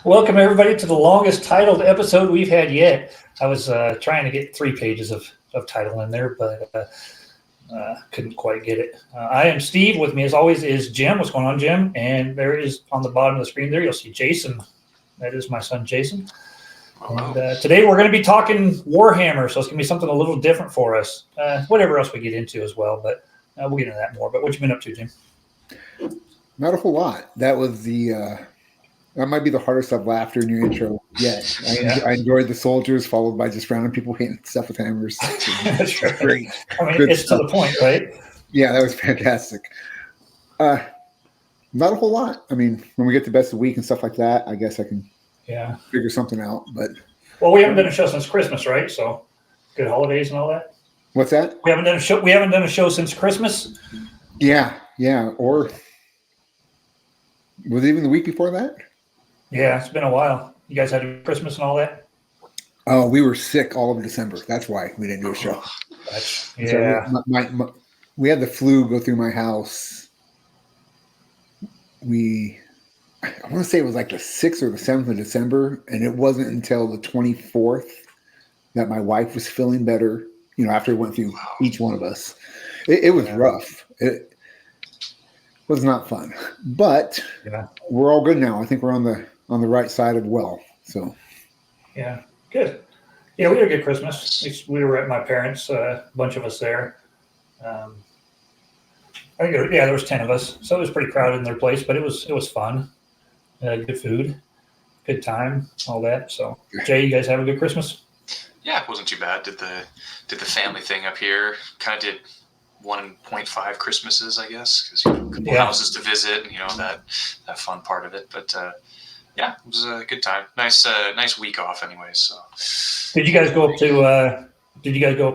Welcome everybody to the longest titled episode we've had yet. I was trying to get 3 pages of title in there, but couldn't quite get it. I am Steve. With me as always is Jim. What's going on, Jim? And there is on the bottom of the screen there, you'll see Jason. That is my son, Jason. And today we're going to be talking Warhammer, so it's going to be something a little different for us. Whatever else we get into as well, but we'll get into that more. But what you been up to, Jim? Not a whole lot. That was that might be the hardest I've laughed in your intro yet. I enjoyed the soldiers, followed by just rounding people hitting stuff with hammers. That's right. Great. I mean, good it's stuff. To the point, right? Yeah, that was fantastic. Not a whole lot. I mean, when we get to best of the week and stuff like that, I guess I can figure something out. But we haven't done a show since Christmas, right? So good holidays and all that. What's that? We haven't done a show. We haven't done a show since Christmas. Yeah. Or was it even the week before that? Yeah, it's been a while. You guys had a Christmas and all that? Oh, we were sick all of December. That's why we didn't do a show. Yeah. So we had the flu go through my house. I want to say it was like the 6th or the 7th of December, and it wasn't until the 24th that my wife was feeling better, after it went through each one of us. It was rough. It was not fun, but we're all good now. I think we're on the right side of well. So, yeah, good. Yeah, we had a good Christmas. We were at my parents', a bunch of us there. I think there was 10 of us, so it was pretty crowded in their place, but it was fun. Good food, good time, all that. So, Jay, you guys have a good Christmas? Yeah, it wasn't too bad. Did the family thing up here. Kind of did 1.5 Christmases, I guess, because a couple houses to visit, and that fun part of it. But it was a good time. Nice week off, anyways. So, did you guys go up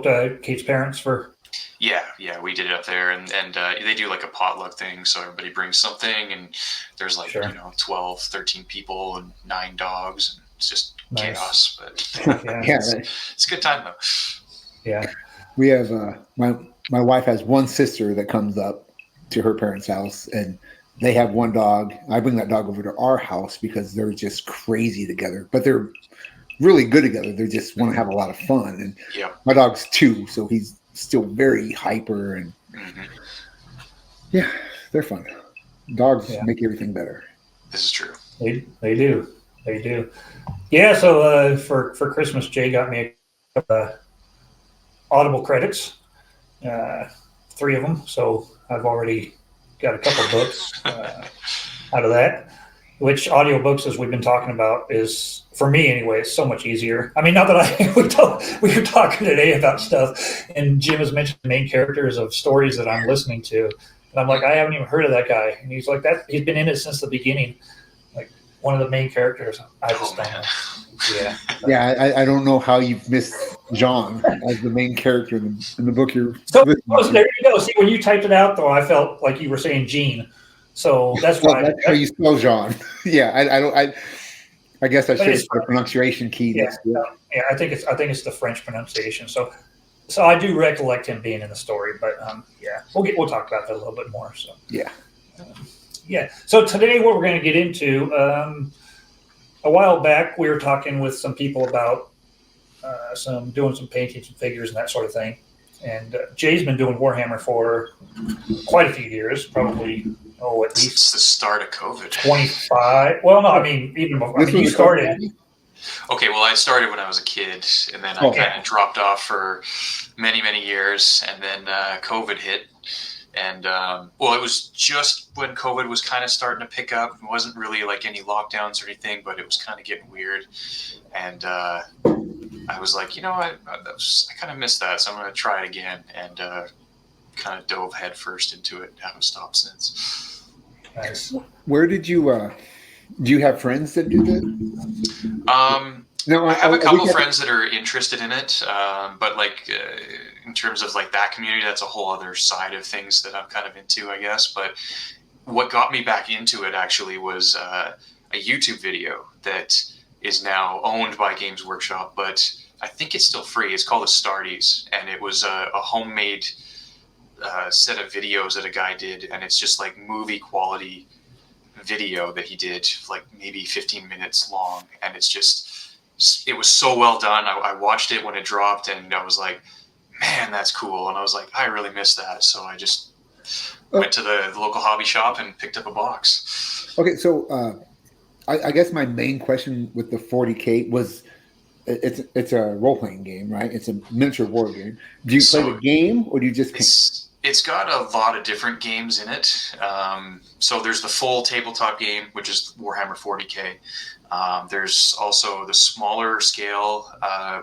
to Kate's parents for? Yeah, we did it up there, and they do like a potluck thing, so everybody brings something, and there's 12, 13 people and 9 dogs, and it's just chaos. But it's a good time though. Yeah, we have my wife has one sister that comes up to her parents' house, and they have one dog. I bring that dog over to our house because they're just crazy together, but they're really good together. They just want to have a lot of fun. And my dog's 2, so he's still very hyper, and they're fun. Dogs make everything better. This is true. They do. Yeah. So for Christmas, Jay got me Audible credits, 3 of them. So I've already got a couple books out of that. Which audiobooks, as we've been talking about, is, for me anyway, is so much easier. I mean, not that we were talking today about stuff, and Jim has mentioned the main characters of stories that I'm listening to, and I'm like, I haven't even heard of that guy, and he's like, that he's been in it since the beginning, like one of the main characters. I just don't know. Yeah, I don't know how you've missed John as the main character in the book you're. So there you go. See, when you typed it out, though, I felt like you were saying Gene. So that's why. That's how you spell John. I guess I should have a pronunciation key. I think it's the French pronunciation. So I do recollect him being in the story, but we'll talk about that a little bit more. So So today, what we're going to get into, a while back, we were talking with some people about doing some painting, some figures, and that sort of thing. And Jay's been doing Warhammer for quite a few years, probably. At least it's the start of COVID. 25. Well, no, I mean, even before. I mean, you started. Okay, well, I started when I was a kid, and then I kind of dropped off for many, many years, and then COVID hit. And, it was just when COVID was kind of starting to pick up. It wasn't really like any lockdowns or anything, but it was kind of getting weird. And I was like, I kind of missed that, so I'm going to try it again. And kind of dove headfirst into it and haven't stopped since. Nice. Where did you do you have friends that do that? No, I have a couple friends that are interested in it, but in terms of that community, that's a whole other side of things that I'm kind of into, I guess. But what got me back into it actually was a YouTube video that is now owned by Games Workshop, but I think it's still free. It's called Astartes, and it was a homemade set of videos that a guy did, and it's just movie quality video that he did, like maybe 15 minutes long, and it was so well done. I watched it when it dropped, and I was like, man, that's cool. And I was like, I really miss that. So I just went to the local hobby shop and picked up a box. Okay, so I guess my main question with the 40K was, it's a role playing game, right? It's a miniature war game. Do you play the game, or do you just paint? It's got a lot of different games in it. So there's the full tabletop game, which is Warhammer 40K. There's also the smaller scale,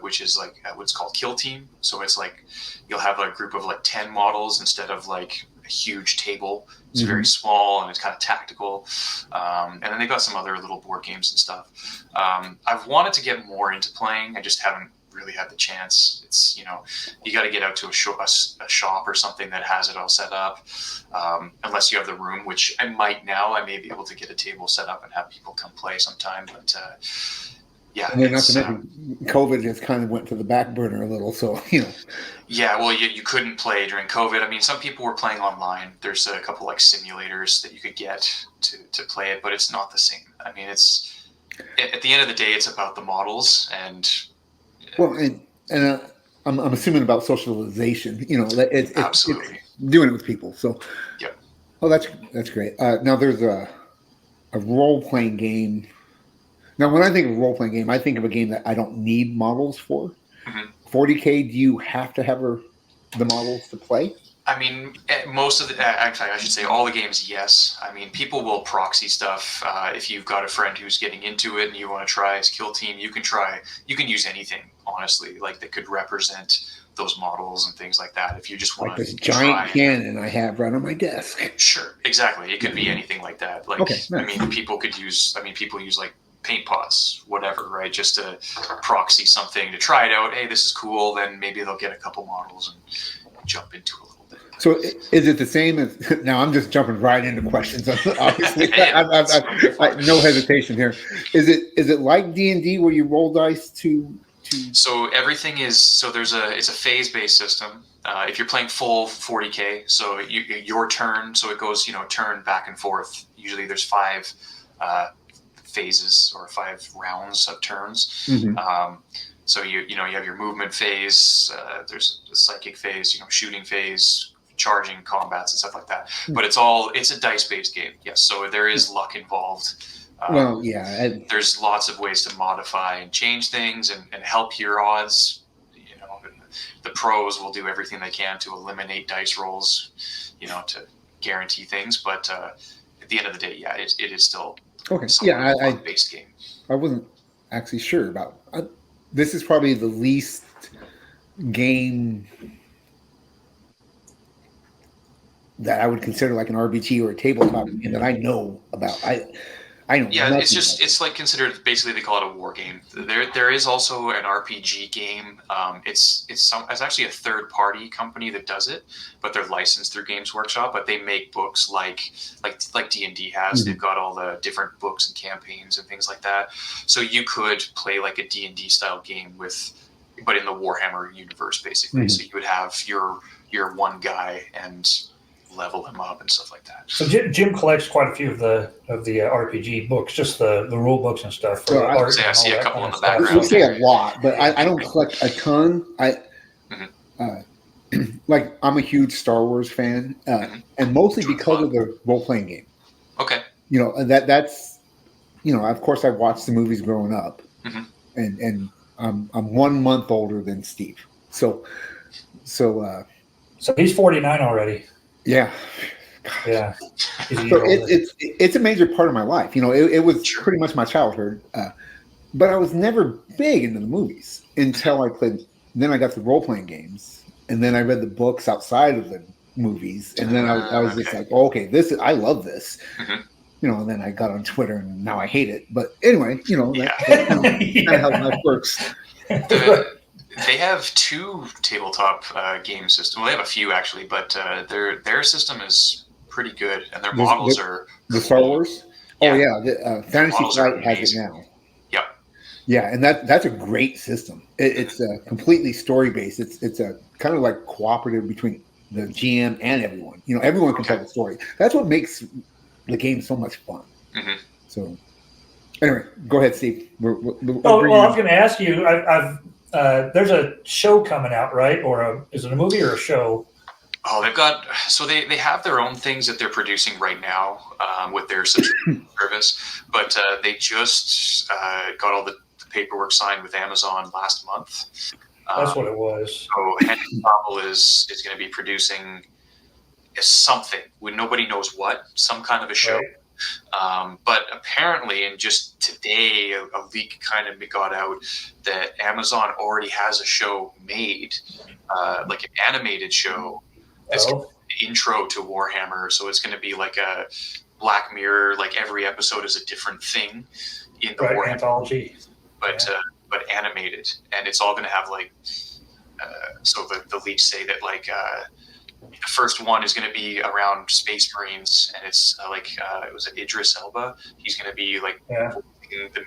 which is like what's called Kill Team. So it's like you'll have a group of like 10 models instead of like a huge table. It's very small and it's kind of tactical. And then they've got some other little board games and stuff. I've wanted to get more into playing. I just haven't really had the chance. It's, you know, you got to get out to a shop or something that has it all set up. Unless you have the room, which I might now. I may be able to get a table set up and have people come play sometime. But yeah, and then not to mention, COVID just kind of went to the back burner a little. So, you know. Yeah, well, you couldn't play during COVID. I mean, some people were playing online. There's a couple like simulators that you could get to play it, but it's not the same. I mean, it's at the end of the day, it's about the models and. Well, and I'm assuming about socialization. You know, it's absolutely doing it with people. So, yeah. Oh, that's great. Now there's a role playing game. Now, when I think of a role playing game, I think of a game that I don't need models for. 40K, do you have to have the models to play? I mean, most of the, actually, I should say all the games, yes. I mean, people will proxy stuff. If you've got a friend who's getting into it and you want to try his Kill Team, you can use anything, honestly, like that could represent those models and things like that. If you just want like this giant cannon I have right on my desk. Sure, exactly. It could be anything like that. Like, okay, nice. I mean, people use like paint pots, whatever, right? Just to proxy something to try it out. Hey, this is cool. Then maybe they'll get a couple models and jump into it. So is it the same as, now I'm just jumping right into questions, obviously. No hesitation here. Is it like D&D where you roll dice to? So everything is, it's a phase-based system. If you're playing full 40K, so your turn, so it goes, turn back and forth. Usually there's 5 phases or 5 rounds of turns. So you have your movement phase, there's a psychic phase, shooting phase, charging combats and stuff like that, but it's a dice-based game. Yes, so there is luck involved. Well, yeah, there's lots of ways to modify and change things and help your odds. The pros will do everything they can to eliminate dice rolls, to guarantee things. But at the end of the day, yeah, it is still okay. Yeah, a based game. I wasn't actually sure about. This is probably the least game that I would consider like an RPG or a tabletop game that I know about. I know. Yeah, it's like considered, basically they call it a war game. There is also an RPG game. It's actually a third party company that does it, but they're licensed through Games Workshop. But they make books like D&D has. They've got all the different books and campaigns and things like that. So you could play like a D&D style game but in the Warhammer universe, basically. So you would have your one guy and level him up and stuff like that. So Jim collects quite a few of the RPG books, just the rule books and stuff. Well, I see a couple in the background. We say a lot, but I don't collect a ton. Like I'm a huge Star Wars fan, and mostly because of the role playing game. Okay. That's of course I watched the movies growing up, and I'm 1 month older than Steve, so he's 49 already. Yeah. Gosh. Yeah. So it's a major part of my life. It was pretty much my childhood. But I was never big into the movies until I played. Then I got the role playing games, and then I read the books outside of the movies, and then I was just like, okay, I love this. And then I got on Twitter, and now I hate it. But anyway, that's kind of how life works. They have 2 tabletop game systems. Well, they have a few actually, but their system is pretty good, and their models are the Star Wars. Yeah. Oh yeah, Fantasy Flight has it now. Yep. Yeah, and that's a great system. It's completely story based. It's a kind of like cooperative between the GM and everyone. Everyone can tell the story. That's what makes the game so much fun. Mm-hmm. So anyway, go ahead, Steve. I was going to ask you. There's a show coming out, right? Or is it a movie or a show? Oh, they have their own things that they're producing right now with their subscription service, but they just got all the paperwork signed with Amazon last month. That's what it was. So Henry Cavill is going to be producing something when nobody knows what, some kind of a show. Right. But apparently, and just today, a leak kind of got out that Amazon already has a show made, like an animated show. It's an intro to Warhammer, so it's going to be like a Black Mirror. Like every episode is a different thing in the Warhammer anthology, but animated, and it's all going to have like. So the leaks say that like the first one is going to be around Space Marines, and it's it was Idris Elba. He's going to be like the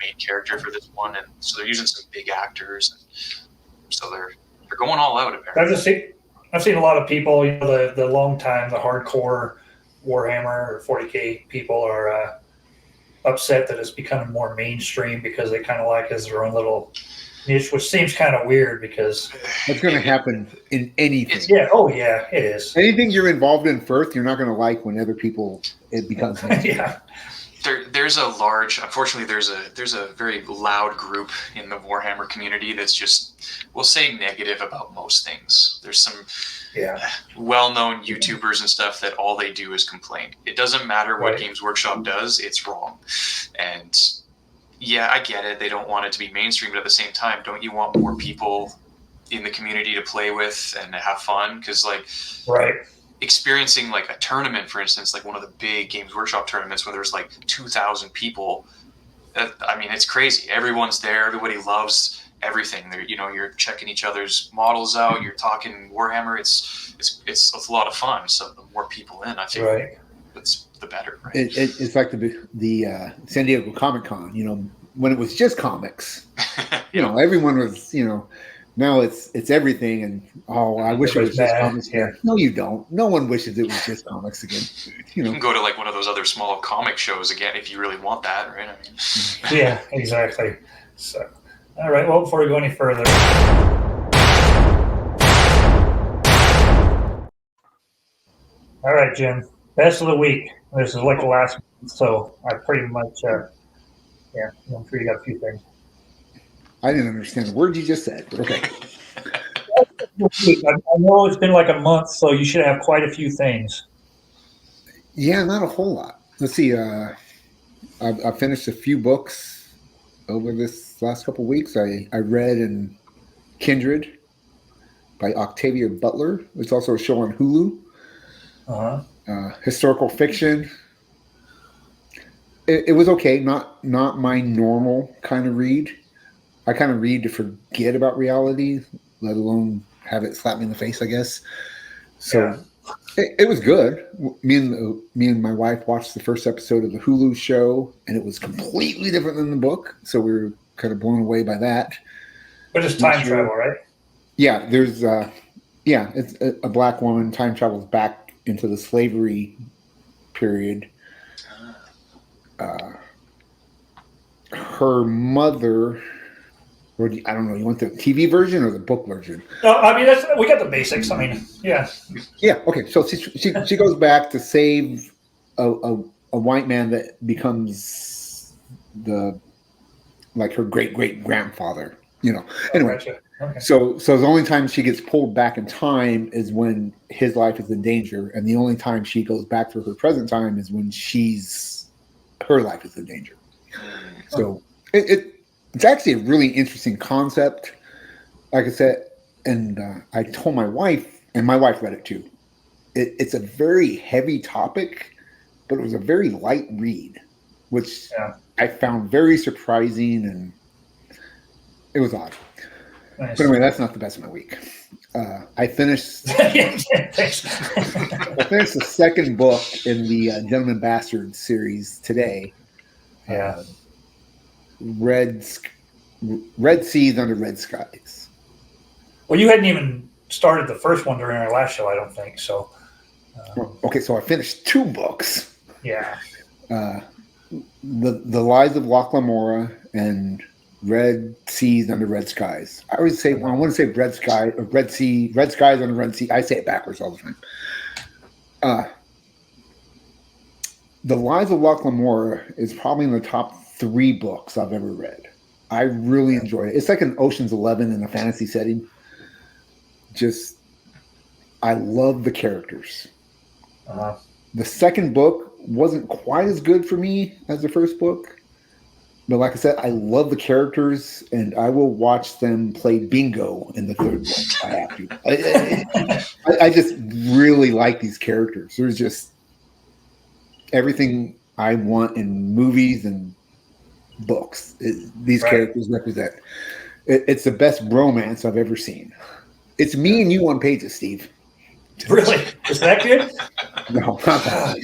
main character for this one, and so they're using some big actors, and so they're going all out. Apparently, I've seen a lot of people, the long time, the hardcore Warhammer or 40K people are upset that it's becoming more mainstream because they kind of like as their own little niche, which seems kind of weird because that's going to happen in anything. It is. Anything you're involved in first, you're not going to like when other people it becomes mainstream. There's unfortunately there's a very loud group in the Warhammer community that's just, we'll say, negative about most things. There's some well-known YouTubers and stuff that all they do is complain. It doesn't matter what Games Workshop does, it's wrong. And yeah, I get it. They don't want it to be mainstream, but at the same time, don't you want more people in the community to play with and have fun? Because experiencing like a tournament, for instance, like one of the big Games Workshop tournaments where there's like 2,000 people. I mean, it's crazy. Everyone's there. Everybody loves everything. You're checking each other's models out. You're talking Warhammer. It's a lot of fun. So the more people in, I think it's the better. Right? It's like the San Diego Comic-Con. When it was just comics. Everyone was. Now it's everything, and I wish it was just comics again. No, you don't. No one wishes it was just comics again. You can go to like one of those other small comic shows again if you really want that, right? I mean, yeah, exactly. So, all right. Well, before we go any further, all right, Jim. Best of the week. This is like the last one, so I pretty much, I'm sure you got a few things. I didn't understand the word you just said, but okay. I know it's been like a month, so you should have quite a few things. Yeah, not a whole lot. Let's see. I finished a few books over this last couple of weeks. I read in Kindred by Octavia Butler. It's also a show on Hulu. Historical fiction. It was okay. Not my normal kind of read. I kind of read to forget about reality, let alone have it slap me in the face, I guess. So it was good. Me and my wife watched the first episode of the Hulu show, and it was completely different than the book. So we were kind of blown away by that. But it's time travel, right? Yeah, there's it's a black woman time travels back into the slavery period. Her mother. Or I don't know. You want the TV version or the book version? No, I mean we got the basics. I mean, yeah. Yeah. Okay. So she goes back to save a white man that becomes her great grandfather. Anyway. Gotcha. Okay. So the only time she gets pulled back in time is when his life is in danger, and the only time she goes back to her present time is when her life is in danger. So it's actually a really interesting concept, like I said, and I told my wife, and my wife read it too. It's a very heavy topic, but it was a very light read, which I found very surprising, and it was odd. Nice. But anyway, that's not the best of my week. I finished. I finished the second book in the Gentleman Bastard series today. Yeah. Red Seas Under Red Skies. Well, you hadn't even started the first one during our last show, I don't think. So. Okay, so I finished two books. Yeah. the Lies of Locke Lamora and Red Seas Under Red Skies. I always say, I want to say Red Sky or Red Sea, Red Skies Under Red Sea. I say it backwards all the time. The Lies of Locke Lamora is probably in the top 3 books I've ever read. I really enjoy it. It's like an Ocean's 11 in a fantasy setting. Just, I love the characters. The second book wasn't quite as good for me as the first book. But like I said, I love the characters, and I will watch them play bingo in the third book. I have to. I just really like these characters. There's just everything I want in movies and books. These characters represent. It's the best bromance I've ever seen. It's me and you on pages, Steve. Really? Is that good? No, not that.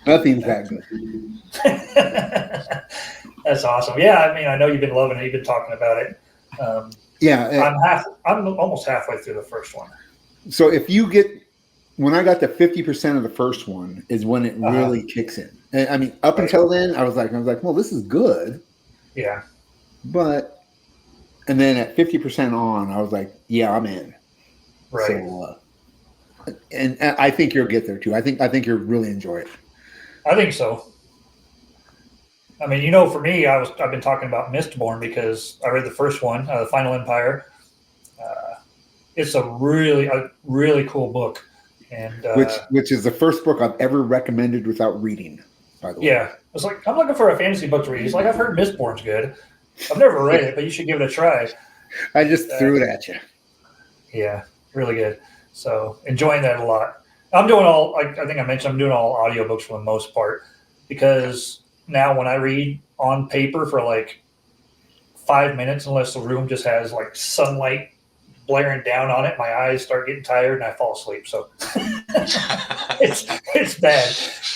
Nothing's that good. That's awesome. Yeah, I mean, I know you've been loving it. You've been talking about it. I'm almost halfway through the first one. So if you get, when I got to 50% of the first one is when it really kicks in. And I mean, up until then, I was like, well, this is good. Yeah. But, and then at 50% on, I was like, yeah, I'm in. Right. So, and I think you'll get there too. I think you'll really enjoy it. I think so. I mean, you know, for me, I've been talking about Mistborn because I read the first one, The Final Empire. It's a really cool book, and which is the first book I've ever recommended without reading. By the way, yeah, it's like I'm looking for a fantasy book to read. It's like I've heard Mistborn's good. I've never read it, but you should give it a try. I just threw it at you. Yeah, really good. So enjoying that a lot. I'm doing all. I think I mentioned I'm doing all audiobooks for the most part because now when I read on paper for like 5 minutes, unless the room just has like sunlight blaring down on it, my eyes start getting tired and I fall asleep. So it's bad.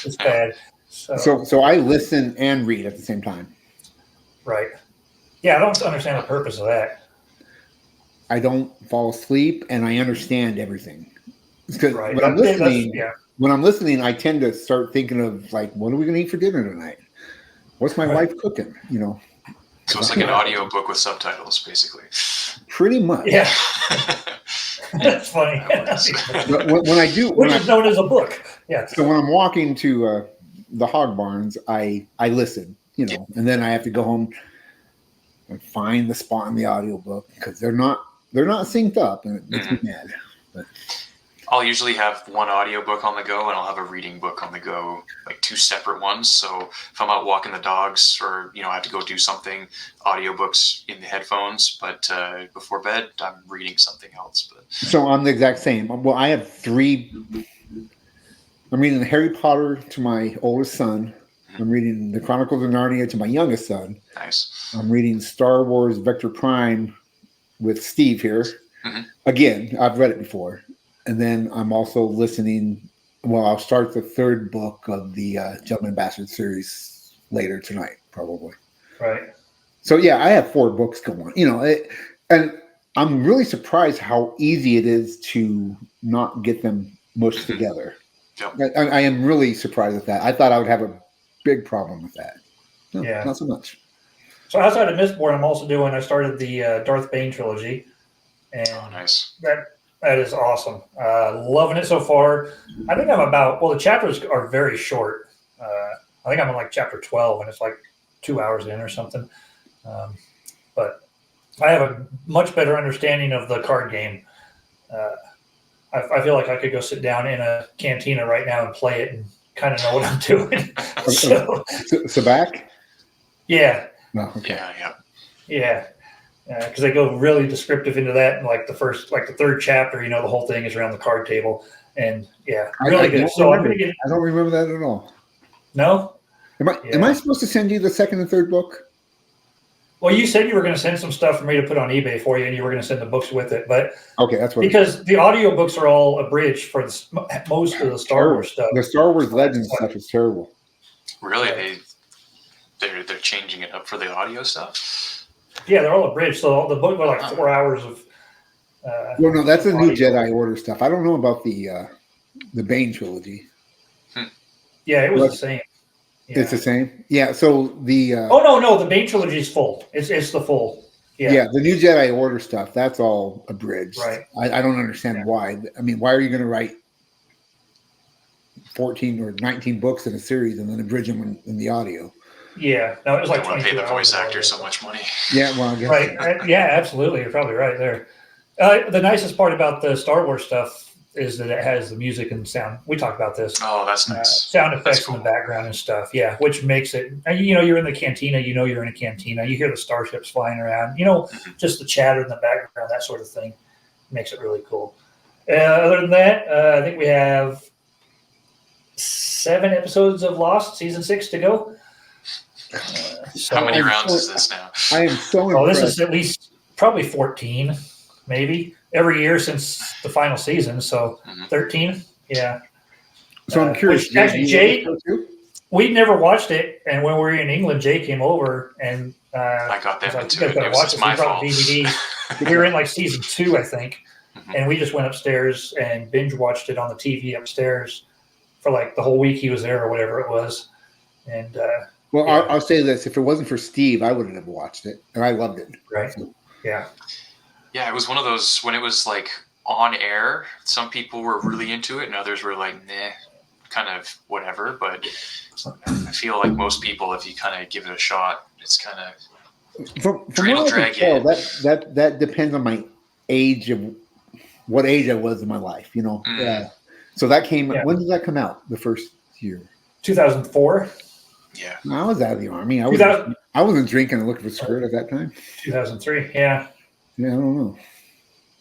It's bad. So I listen and read at the same time. Right. Yeah, I don't understand the purpose of that. I don't fall asleep and I understand everything. Because right. when I'm listening, I tend to start thinking of like, what are we going to eat for dinner tonight? What's my wife cooking? You know. So it's like an audio book with subtitles, basically. Pretty much. Yeah. That's funny. when I do, which is known as a book. Yeah. So when I'm walking to the hog barns, I listen, you know, and then I have to go home and find the spot in the audiobook because they're not synced up, and it makes me mad. But I'll usually have one audiobook on the go and I'll have a reading book on the go, like 2 separate ones. So if I'm out walking the dogs or, you know, I have to go do something, audiobooks in the headphones, but before bed, I'm reading something else. But so I'm the exact same. Well, I have 3. I'm reading Harry Potter to my oldest son. I'm reading The Chronicles of Narnia to my youngest son. Nice. I'm reading Star Wars Vector Prime with Steve here. Again, I've read it before. And then I'm also listening. Well, I'll start the 3rd book of the Gentleman Bastard series later tonight, probably. Right. So yeah, I have 4 books going. You know, and I'm really surprised how easy it is to not get them mushed together. Yep. I am really surprised at that. I thought I would have a big problem with that. No, yeah, not so much. So outside of Mistborn, I started the Darth Bane trilogy, and nice. That is awesome. Loving it so far. I think the chapters are very short. I think I'm on like chapter 12 and it's like 2 hours in or something. But I have a much better understanding of the card game. I feel like I could go sit down in a cantina right now and play it and kind of know what I'm doing. So back? Yeah. No, okay. Yeah. Because they go really descriptive into that, and like the 3rd chapter, you know, the whole thing is around the card table, and yeah, really good. So I'm gonna get. I don't remember that at all. No. Am I supposed to send you the 2nd and 3rd book? Well, you said you were going to send some stuff for me to put on eBay for you, and you were going to send the books with it. But okay, that's what. Because the audiobooks are all abridged for most of the Star Wars stuff. The Star Wars Legends stuff is terrible. Really, they're changing it up for the audio stuff. Yeah, they're all abridged. So all the book are like 4 hours of. Well, no, that's the new Jedi Order stuff. I don't know about the Bane trilogy. Yeah, it was the same. Yeah. It's the same. Yeah. So the Oh no, the main trilogy is full. It's the full. Yeah. the New Jedi Order stuff, that's all abridged. Right. I don't understand why. I mean, why are you going to write 14 or 19 books in a series and then abridge them in the audio? Yeah. No, it was like Don't want to pay 22 the voice hours of actor audio. so much money. Yeah, well, I guess. Right. Yeah, absolutely. You're probably right there. The nicest part about the Star Wars stuff is that it has the music and sound. We talked about this. Oh, that's nice. Sound effects That's cool. in the background and stuff. Yeah, which makes it. You're in the cantina. You're in a cantina. You hear the starships flying around. Just the chatter in the background, that sort of thing, makes it really cool. Other than that, I think we have 7 episodes of Lost season 6 to go. How many rounds is this now? I am so Oh, impressed. this is at least probably 14, maybe every year since the final season. So 13, yeah. So I'm curious. Which, actually, Jay, too? we never watched it, and when we were in England, Jay came over and I got them like, into it. It was my fault. DVD. We were in like season 2, I think, and we just went upstairs and binge watched it on the TV upstairs for like the whole week he was there or whatever it was. And well, yeah. I'll say this: if it wasn't for Steve, I would have never watched it, and I loved it. Right? Yeah. Yeah, it was one of those when it was like on air. Some people were really into it, and others were like, "Nah." Kind of whatever, but I feel like most people, if you kind of give it a shot, it's kind of from what I can tell, that depends on my age of what age I was in my life, So that came. Yeah. When did that come out? The first year, 2004. Yeah, I was out of the army. I wasn't drinking and looking for skirt at that time. 2003. Yeah. Yeah, I don't know.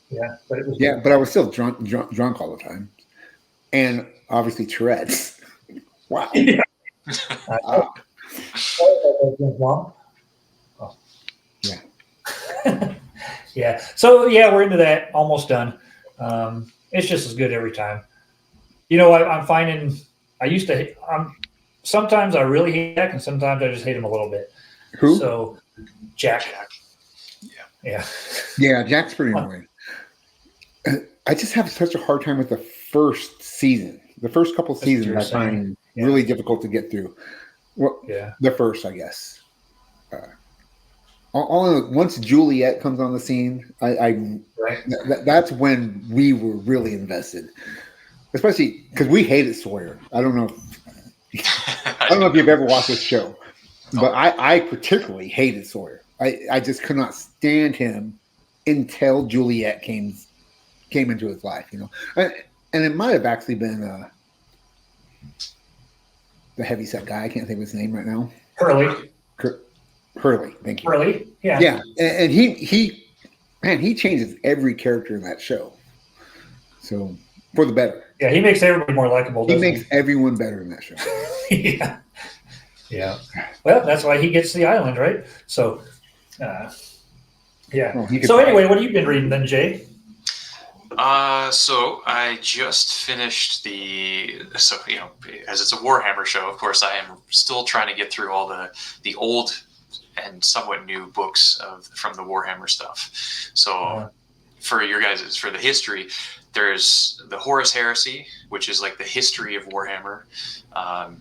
Yeah, but it was. Yeah, but I was still drunk all the time, and obviously Tourette's. Wow. Yeah. Yeah. Yeah. So yeah, we're into that. Almost done. It's just as good every time. I'm finding. Sometimes I really hate Jack, and sometimes I just hate him a little bit. Who? So, Jack. Yeah. Yeah, Jack's pretty annoying. I just have such a hard time with the first season. The first couple seasons I find really difficult to get through. Well, the first, I guess. Once Juliet comes on the scene, that's when we were really invested. Especially because we hated Sawyer. I don't know if you've ever watched this show, but I particularly hated Sawyer. I just could not stand him until Juliet came into his life, and it might have actually been the heavyset guy. I can't think of his name right now. Hurley, thank you. Hurley, yeah, yeah, and he changes every character in that show, so for the better. Yeah, he makes everybody more likable. He makes everyone better in that show. Yeah. Well, that's why he gets the island, right? So, yeah. Well, so anyway, what have you been reading then, Jay? So I just finished as it's a Warhammer show, of course, I am still trying to get through all the old and somewhat new books from the Warhammer stuff. So for the history, there's the Horus Heresy, which is like the history of Warhammer.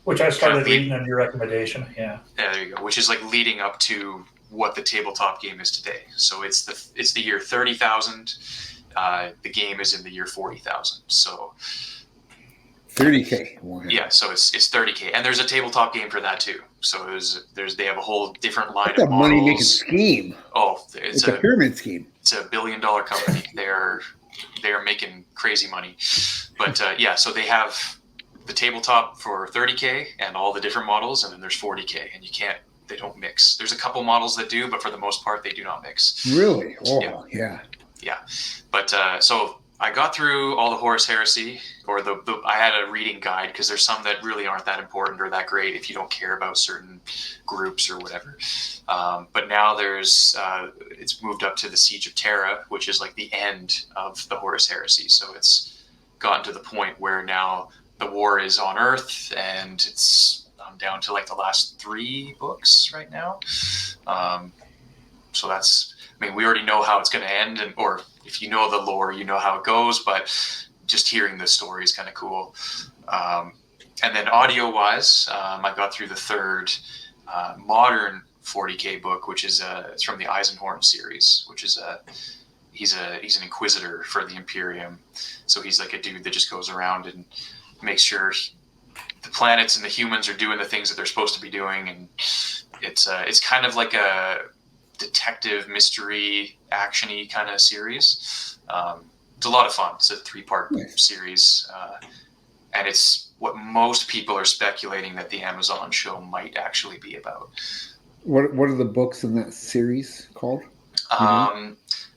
Which I started reading on your recommendation. Yeah. Yeah, there you go. Which is like leading up to what the tabletop game is today. So it's the year 30,000. The game is in the year 40,000. So 30K. Warhammer. Yeah, so it's 30K, and there's a tabletop game for that too. So they have a whole different line of models. Money making scheme. Oh, it's a pyramid scheme. It's a $1 billion company. They are making crazy money, but so they have the tabletop for 30K and all the different models, and then there's 40K, and they don't mix. There's a couple models that do, but for the most part, they do not mix. Really? Oh, yeah. But so I got through all the Horus Heresy, or I had a reading guide, because there's some that really aren't that important or that great if you don't care about certain groups or whatever. But now it's moved up to the Siege of Terra, which is like the end of the Horus Heresy. So it's gotten to the point where now the war is on Earth, and I'm down to like the last 3 books right now. So we already know how it's going to end, or if you know the lore, you know how it goes, but just hearing the story is kind of cool. And then audio-wise, I got through the third modern 40K book, which is it's from the Eisenhorn series, which is he's an inquisitor for the Imperium. So he's like a dude that just goes around and makes sure the planets and the humans are doing the things that they're supposed to be doing, and it's kind of like a detective mystery actiony kind of series. It's a lot of fun. It's a 3-part series, and it's what most people are speculating that the Amazon show might actually be about. What are the books in that series called?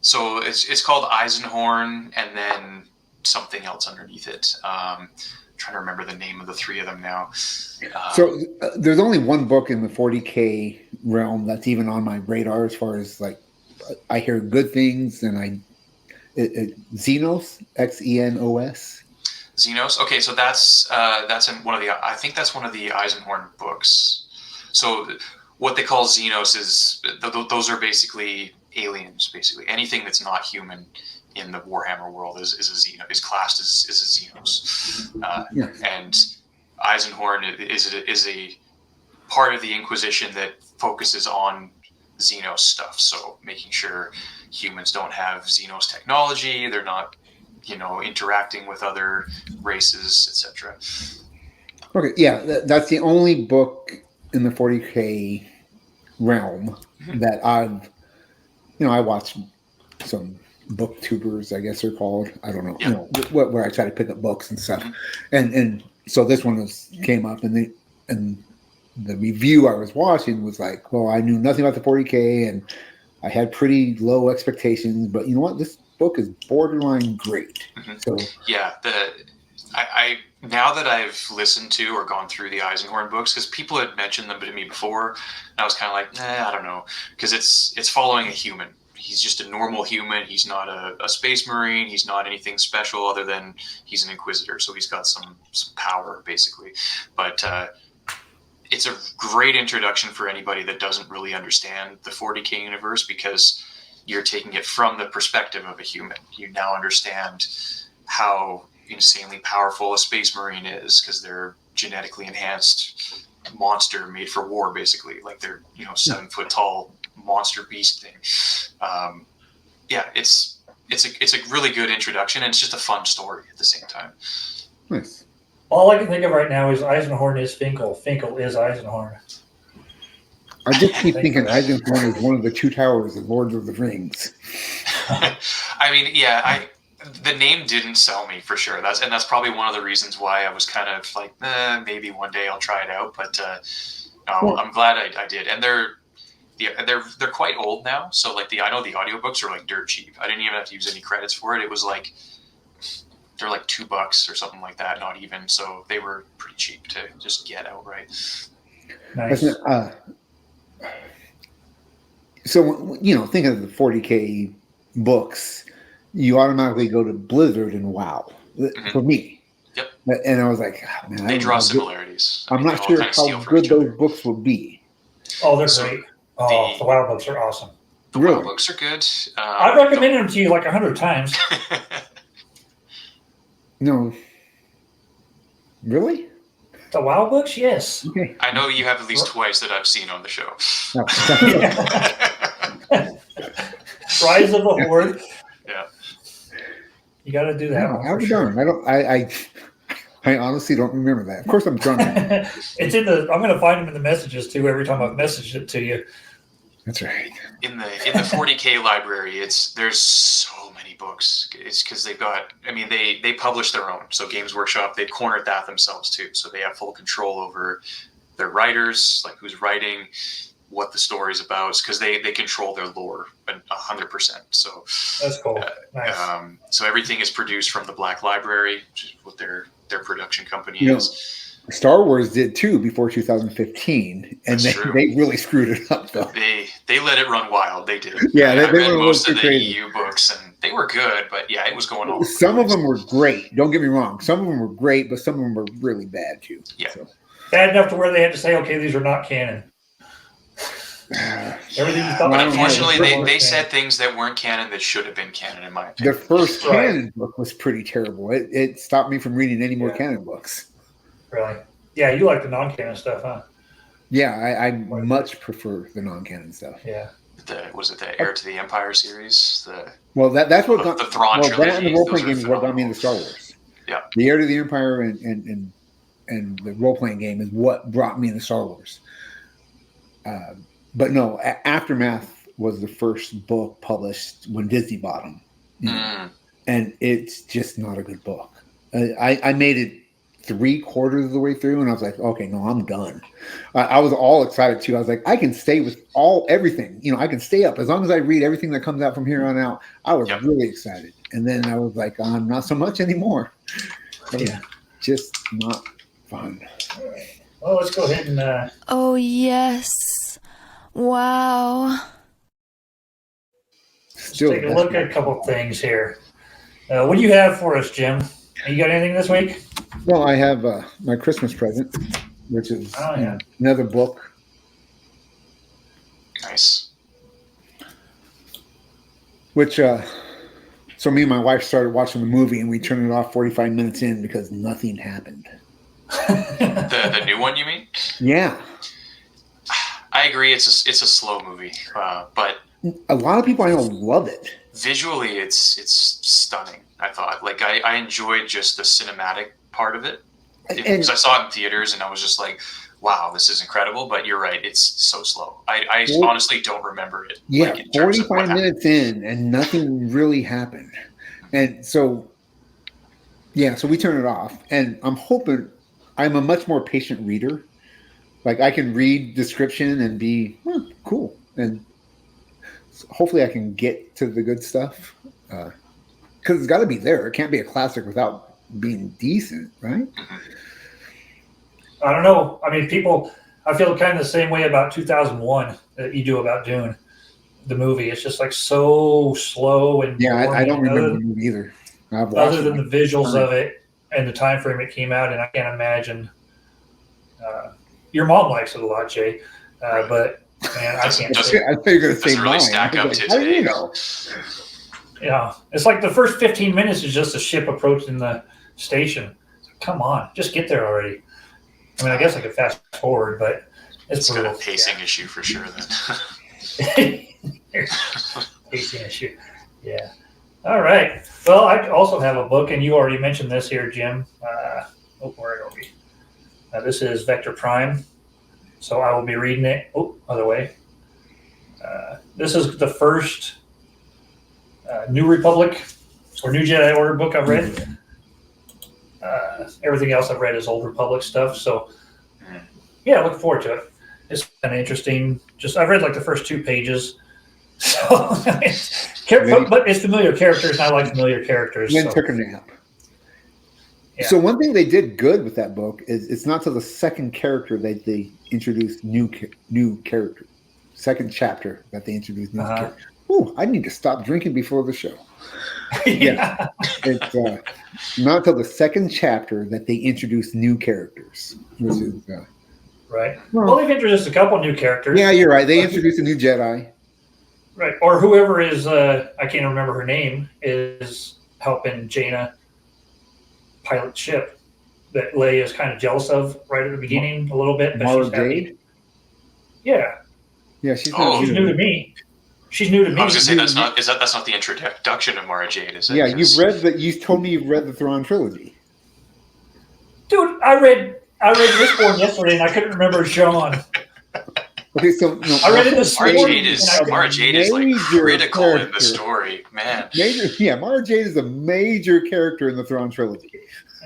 So it's called Eisenhorn, and then something else underneath it. Trying to remember the name of the 3 of them now. So there's only one book in the 40K realm that's even on my radar as far as like I hear good things, and Xenos, Xenos. Xenos. Okay, so that's in one of the. I think that's one of the Eisenhorn books. So what they call Xenos is those are basically aliens. Basically, anything that's not human in the Warhammer world is a Xenos. Is classed as a Xenos. And Eisenhorn is a part of the Inquisition that focuses on Xenos stuff. So making sure humans don't have Xenos technology, they're not, interacting with other races, etc. Okay, yeah, that's the only book in the 40K realm that I've, I watched some booktubers, I guess they're called. I don't know, where I try to pick up books and stuff, and so this one came up, and the review I was watching was like, well, I knew nothing about the 40K, and I had pretty low expectations, but you know what, this book is borderline great. So I now that I've listened to or gone through the Eisenhorn books, because people had mentioned them to me before, and I was kind of like, I don't know, because it's following a human. He's just a normal human. He's not a space marine. He's not anything special other than he's an inquisitor. So he's got some power, basically. But it's a great introduction for anybody that doesn't really understand the 40K universe, because you're taking it from the perspective of a human. You now understand how insanely powerful a space marine is, because they're genetically enhanced monster made for war, basically. Like they're 7 foot tall monster beast thing. It's a really good introduction, and it's just a fun story at the same time. Nice. All I can think of right now is Eisenhorn is Finkel. Finkel is Eisenhorn. I just keep thinking Eisenhorn is one of the 2 towers of Lord of the Rings. I mean, the name didn't sell me for sure. That's probably one of the reasons why I was kind of like, maybe one day I'll try it out. But I'm glad I did. And they're quite old now. So like I know the audiobooks are like dirt cheap. I didn't even have to use any credits for it. It was like they're like $2 or something like that, not even. So they were pretty cheap to just get outright. Nice. So think of the 40K books, you automatically go to Blizzard and WoW for me. Yep. And I was like, man, they draw similarities. I'm not sure how good those books will be. Oh, they're great. Oh, the WoW books are awesome. The WoW books are good. I've recommended them to you like 100 times. No. Really? The WoW books? Yes. Okay. I know you have at least twice that I've seen on the show. Rise of the Horde. Yeah. You got to do that. No, I'll be darned. I honestly don't remember that. Of course, I'm drunk. It's in the. I'm going to find them in the messages too. Every time I've messaged it to you. That's right. In the 40K library, there's so many books. It's because they've got. I mean, they publish their own. So Games Workshop, they've cornered that themselves too. So they have full control over their writers, like who's writing, what the story's about, because they control their lore 100%. So that's cool. Nice. So everything is produced from the Black Library, which is what their production company is. Star Wars did too before 2015, and they really screwed it up though. They let it run wild. They did. Yeah, I they read were most of the crazy. EU books, and they were good, but yeah, it was going on. Some of them were great. Don't get me wrong. Some of them were great, but some of them were really bad too. Yeah. So. Bad enough to where they had to say, okay, these are not canon. Everything you thought. But unfortunately, they said things that weren't canon that should have been canon, in my opinion. The first canon book was pretty terrible. It stopped me from reading any more canon books. Really? Yeah, you like the non-canon stuff, huh? Yeah, I much prefer the non-canon stuff. Yeah. Was it the Heir to the Empire series? Well, that's what got the Thrawn well, trilogy. that and the role playing Those are game is what got me phenomenal. into Star Wars. Yeah. The Heir to the Empire and the role playing game is what brought me into Star Wars. But no, Aftermath was the first book published when Disney bought them, and it's just not a good book. I made it 3/4 of the way through, and I was like, okay, no, I'm done. I was all excited too. I was like, I can stay with everything. I can stay up as long as I read everything that comes out from here on out. I was really excited, and then I was like, not so much anymore. Yeah, just not fun. All right. Well, let's go ahead and. Oh yes! Wow. Let's take a look at a couple things here. What do you have for us, Jim? You got anything this week? Well, I have my Christmas present, which is another book. Nice. Which, so me and my wife started watching the movie, and we turned it off 45 minutes in because nothing happened. The new one, you mean? Yeah. I agree. It's a slow movie, but a lot of people I know love it. Visually, it's stunning. I thought, I enjoyed just the cinematic part of it because I saw it in theaters, and I was just like, "Wow, this is incredible." But you're right; it's so slow. I honestly don't remember it. Yeah, 45 minutes in, and nothing really happened, and so so we turn it off. And I'm hoping I'm a much more patient reader. Like I can read description and be cool, and hopefully I can get to the good stuff because it's got to be there. It can't be a classic without being decent, right? I don't know. I mean, I feel kind of the same way about 2001 that you do about Dune, the movie. It's just like so slow and I don't remember the movie either. Other than the visuals of it and the time frame it came out, and I can't imagine. Your mom likes it a lot, Jay, but man, I can't. I thought you were going to say really mine. Stack up to how do you today. know? Yeah, it's like the first 15 minutes is just a ship approaching the station. Come on, just get there already. I mean, I guess I could fast forward, but it's got a pacing issue for sure. Then pacing issue, yeah. All right. Well, I also have a book, and you already mentioned this here, Jim. Where are we? This is Vector Prime, so I will be reading it. Oh, other way. This is the first New Republic or New Jedi Order book I've read. Everything else I've read is Old Republic stuff. So, yeah, looking forward to it. It's kind of interesting. I've read like the first 2 pages. So, but it's familiar characters, and I like familiar characters. Then took a nap. Yeah. So one thing they did good with that book is it's not till the second character that they introduced new character. Second chapter that they introduced new character. Oh, I need to stop drinking before the show. Yeah. It's not till the second chapter that they introduced new characters. Which is, right. Well, they've introduced a couple new characters. Yeah, you're right. They introduced a new Jedi. Right. Or whoever is, I can't remember her name, is helping Jaina pilot ship that Leia is kind of jealous of right at the beginning a little bit. But Mara she's Jade? Yeah. Yeah, she's new to me. She's new to me. I was going to say that's not the introduction of Mara Jade, is it? Yeah, you told me you've read the Thrawn trilogy. Dude, I read this one yesterday and I couldn't remember Sean. Okay, so no, I read it this morning. Mara Jade is like critical in the story, man. Mara Jade is a major character in the Thrawn trilogy.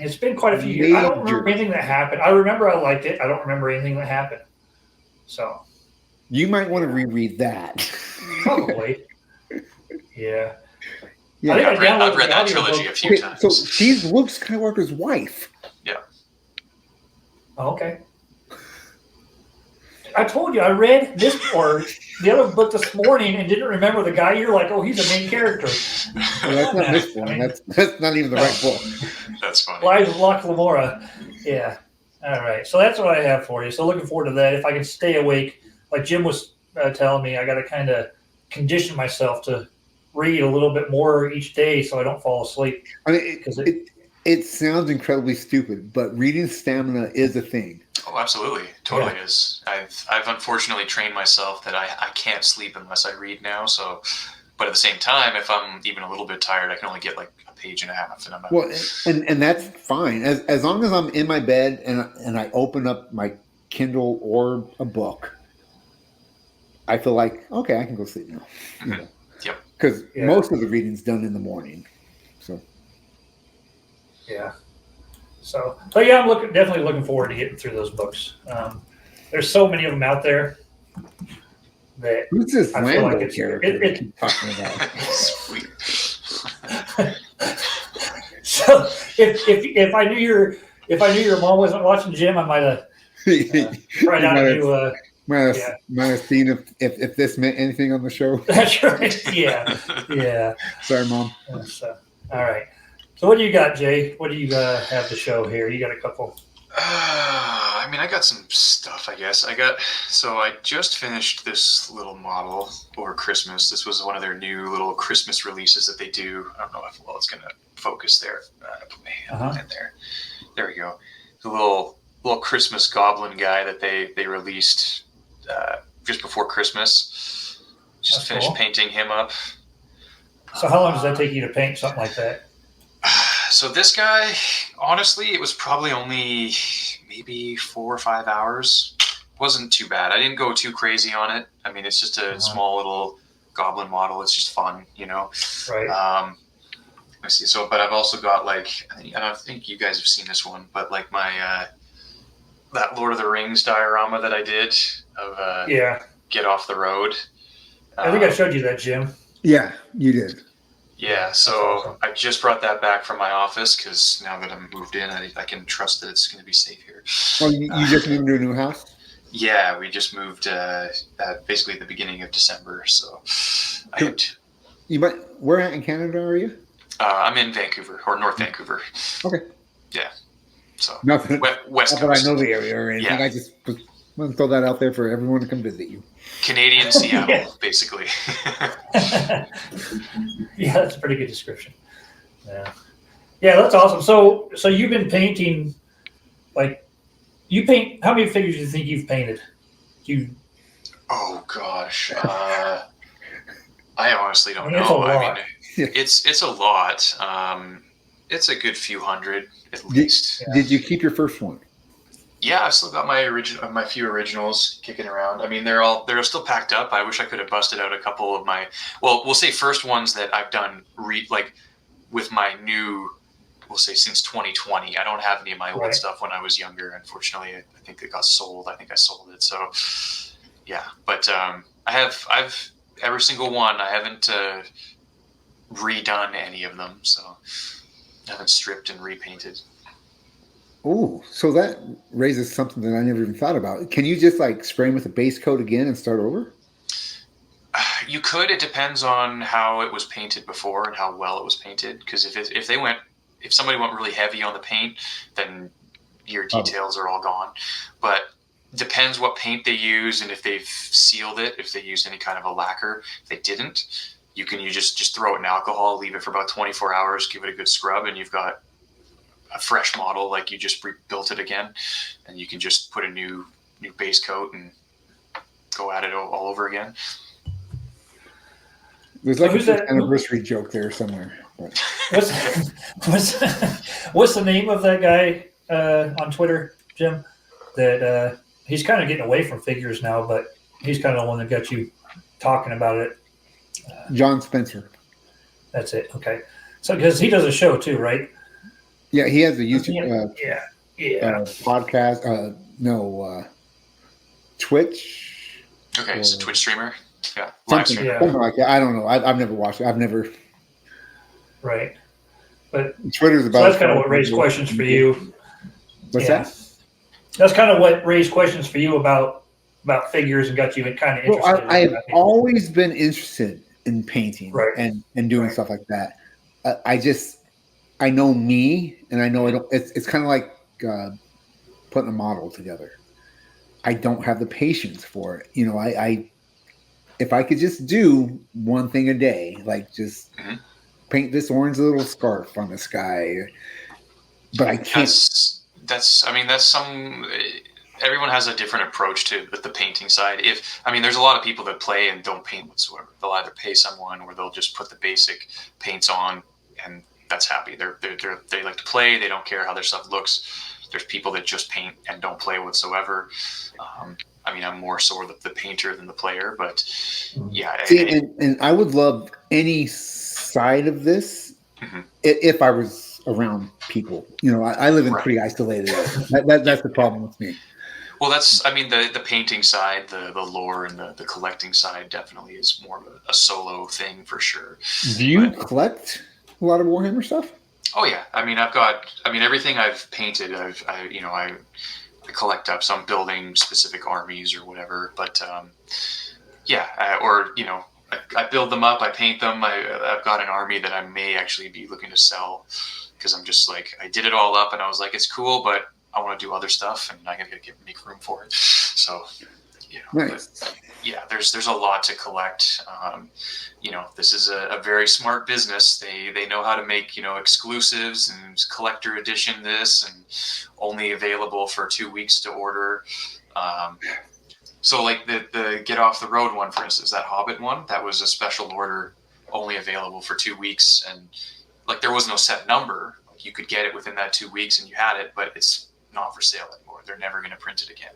It's been quite a few years. I don't remember anything that happened. I remember I liked it. I don't remember anything that happened. So you might want to reread that. Probably. Yeah. Yeah, I've read that trilogy a few times. So she's Luke Skywalker's wife. Yeah. Oh, okay. I told you I read this or the other book this morning and didn't remember the guy. You're like, oh, he's a main character. Well, that's not this one. That's not even the right book. That's funny. Lives of Locke Lamora. Yeah. All right. So that's what I have for you. So looking forward to that. If I can stay awake, like Jim was telling me, I got to kind of condition myself to read a little bit more each day so I don't fall asleep. I mean, It sounds incredibly stupid, but reading stamina is a thing. Oh, absolutely. Totally is. I've unfortunately trained myself that I can't sleep unless I read now. So, but at the same time, if I'm even a little bit tired, I can only get like a page and a half, and I'm out. Well, and that's fine as long as I'm in my bed and I open up my Kindle or a book. I feel like, okay, I can go sleep now. You know? Yep. Because most of the reading's done in the morning. So. Yeah. So yeah, I'm definitely looking forward to getting through those books. There's so many of them out there that who's this I feel like character keep talking about? Sweet. So if I knew your mom wasn't watching Jim, I might have tried out a new. Might have seen if this meant anything on the show. That's right. Yeah. Sorry, Mom. So, all right. So what do you got, Jay? What do you have to show here? You got a couple. I mean, I got some stuff, I guess. So I just finished this little model over Christmas. This was one of their new little Christmas releases that they do. I don't know if it's going to focus there. Put my hand in there. There we go. The little Christmas goblin guy that they released just before Christmas. Just finished painting him up. So how long does that take you to paint something like that? So this guy, honestly, it was probably only maybe 4 or 5 hours. Wasn't too bad. I didn't go too crazy on it. I mean, it's just a small little goblin model. It's just fun, you know. Right. Let's see. So, but I've also got like, I don't think you guys have seen this one, but like my that Lord of the Rings diorama that I did of Get Off the Road. I think I showed you that, Jim. Yeah, you did. Yeah, so awesome. I just brought that back from my office because now that I'm moved in, I can trust that it's going to be safe here. Oh, you just moved to a new house? Yeah, we just moved basically at the beginning of December. So where in Canada are you? I'm in Vancouver, or North Vancouver. Okay. Yeah. So nothing. West Coast. But I know the area or anything. Yeah. I just want to throw that out there for everyone to come visit you. Canadian Seattle, basically. Yeah, that's a pretty good description. Yeah, that's awesome. So you've been painting, like, how many figures do you think you've painted? Oh gosh, I honestly don't know. It's a lot. I mean, it's a lot. It's a good few hundred at least. Did you keep your first one? Yeah, I still got my few originals kicking around. I mean, they're still packed up. I wish I could have busted out a couple of my, we'll say first ones that I've done like with my new, we'll say since 2020. I don't have any of my old stuff when I was younger. Unfortunately, I think it got sold. I think I sold it. So yeah, but I've every single one. I haven't redone any of them. So I haven't stripped and repainted. Oh, so that raises something that I never even thought about. Can you just like spray them with a base coat again and start over? You could. It depends on how it was painted before and how well it was painted. Because if somebody went really heavy on the paint, then your details are all gone. But depends what paint they use and if they've sealed it. If they used any kind of a lacquer, if they didn't, you just throw it in alcohol, leave it for about 24 hours, give it a good scrub, and you've got a fresh model, like you just rebuilt it again, and you can just put a new base coat and go at it all over again. There's like an anniversary joke there somewhere. But. What's the name of that guy on Twitter, Jim? That he's kind of getting away from figures now, but he's kind of the one that got you talking about it. John Spencer. That's it. Okay. So because he does a show too, right? Yeah, he has a YouTube podcast. Twitch. Okay, he's a Twitch streamer. Yeah, something like that. I don't know. I've never watched it. I've never. Right, but Twitter's about. So that's kind of what raised questions for you. What's that? That's kind of what raised questions for you about figures and got you kind of interested. Well, I've always been interested in painting and doing stuff like that. I know me, and I know it's kind of like putting a model together. I don't have the patience for it. You know, if I could just do one thing a day, like just paint this orange little scarf on the sky, but I can't. That's everyone has a different approach to the painting side. There's a lot of people that play and don't paint whatsoever. They'll either pay someone or they'll just put the basic paints on, and that's happy. They like to play. They don't care how their stuff looks. There's people that just paint and don't play whatsoever. I'm more so the painter than the player, but yeah. See, and I would love any side of this if I was around people. I live in pretty isolated area. That's the problem with me. Well, the painting side, the lore and the collecting side definitely is more of a solo thing for sure. Do you collect a lot of Warhammer stuff? Oh yeah. I've got everything I've painted. I collect up some building specific armies or whatever, but I build them up, I paint them. I've got an army that I may actually be looking to sell because I'm just like, I did it all up and I was like, it's cool, but I want to do other stuff and I gotta make room for it. So, nice. But, yeah, there's a lot to collect. This is a very smart business. They know how to make, exclusives and collector edition this and only available for 2 weeks to order. So like the Get Off the Road one, for instance, that Hobbit one, that was a special order only available for 2 weeks. And like, there was no set number. Like, you could get it within that 2 weeks and you had it, but it's not for sale anymore. They're never going to print it again.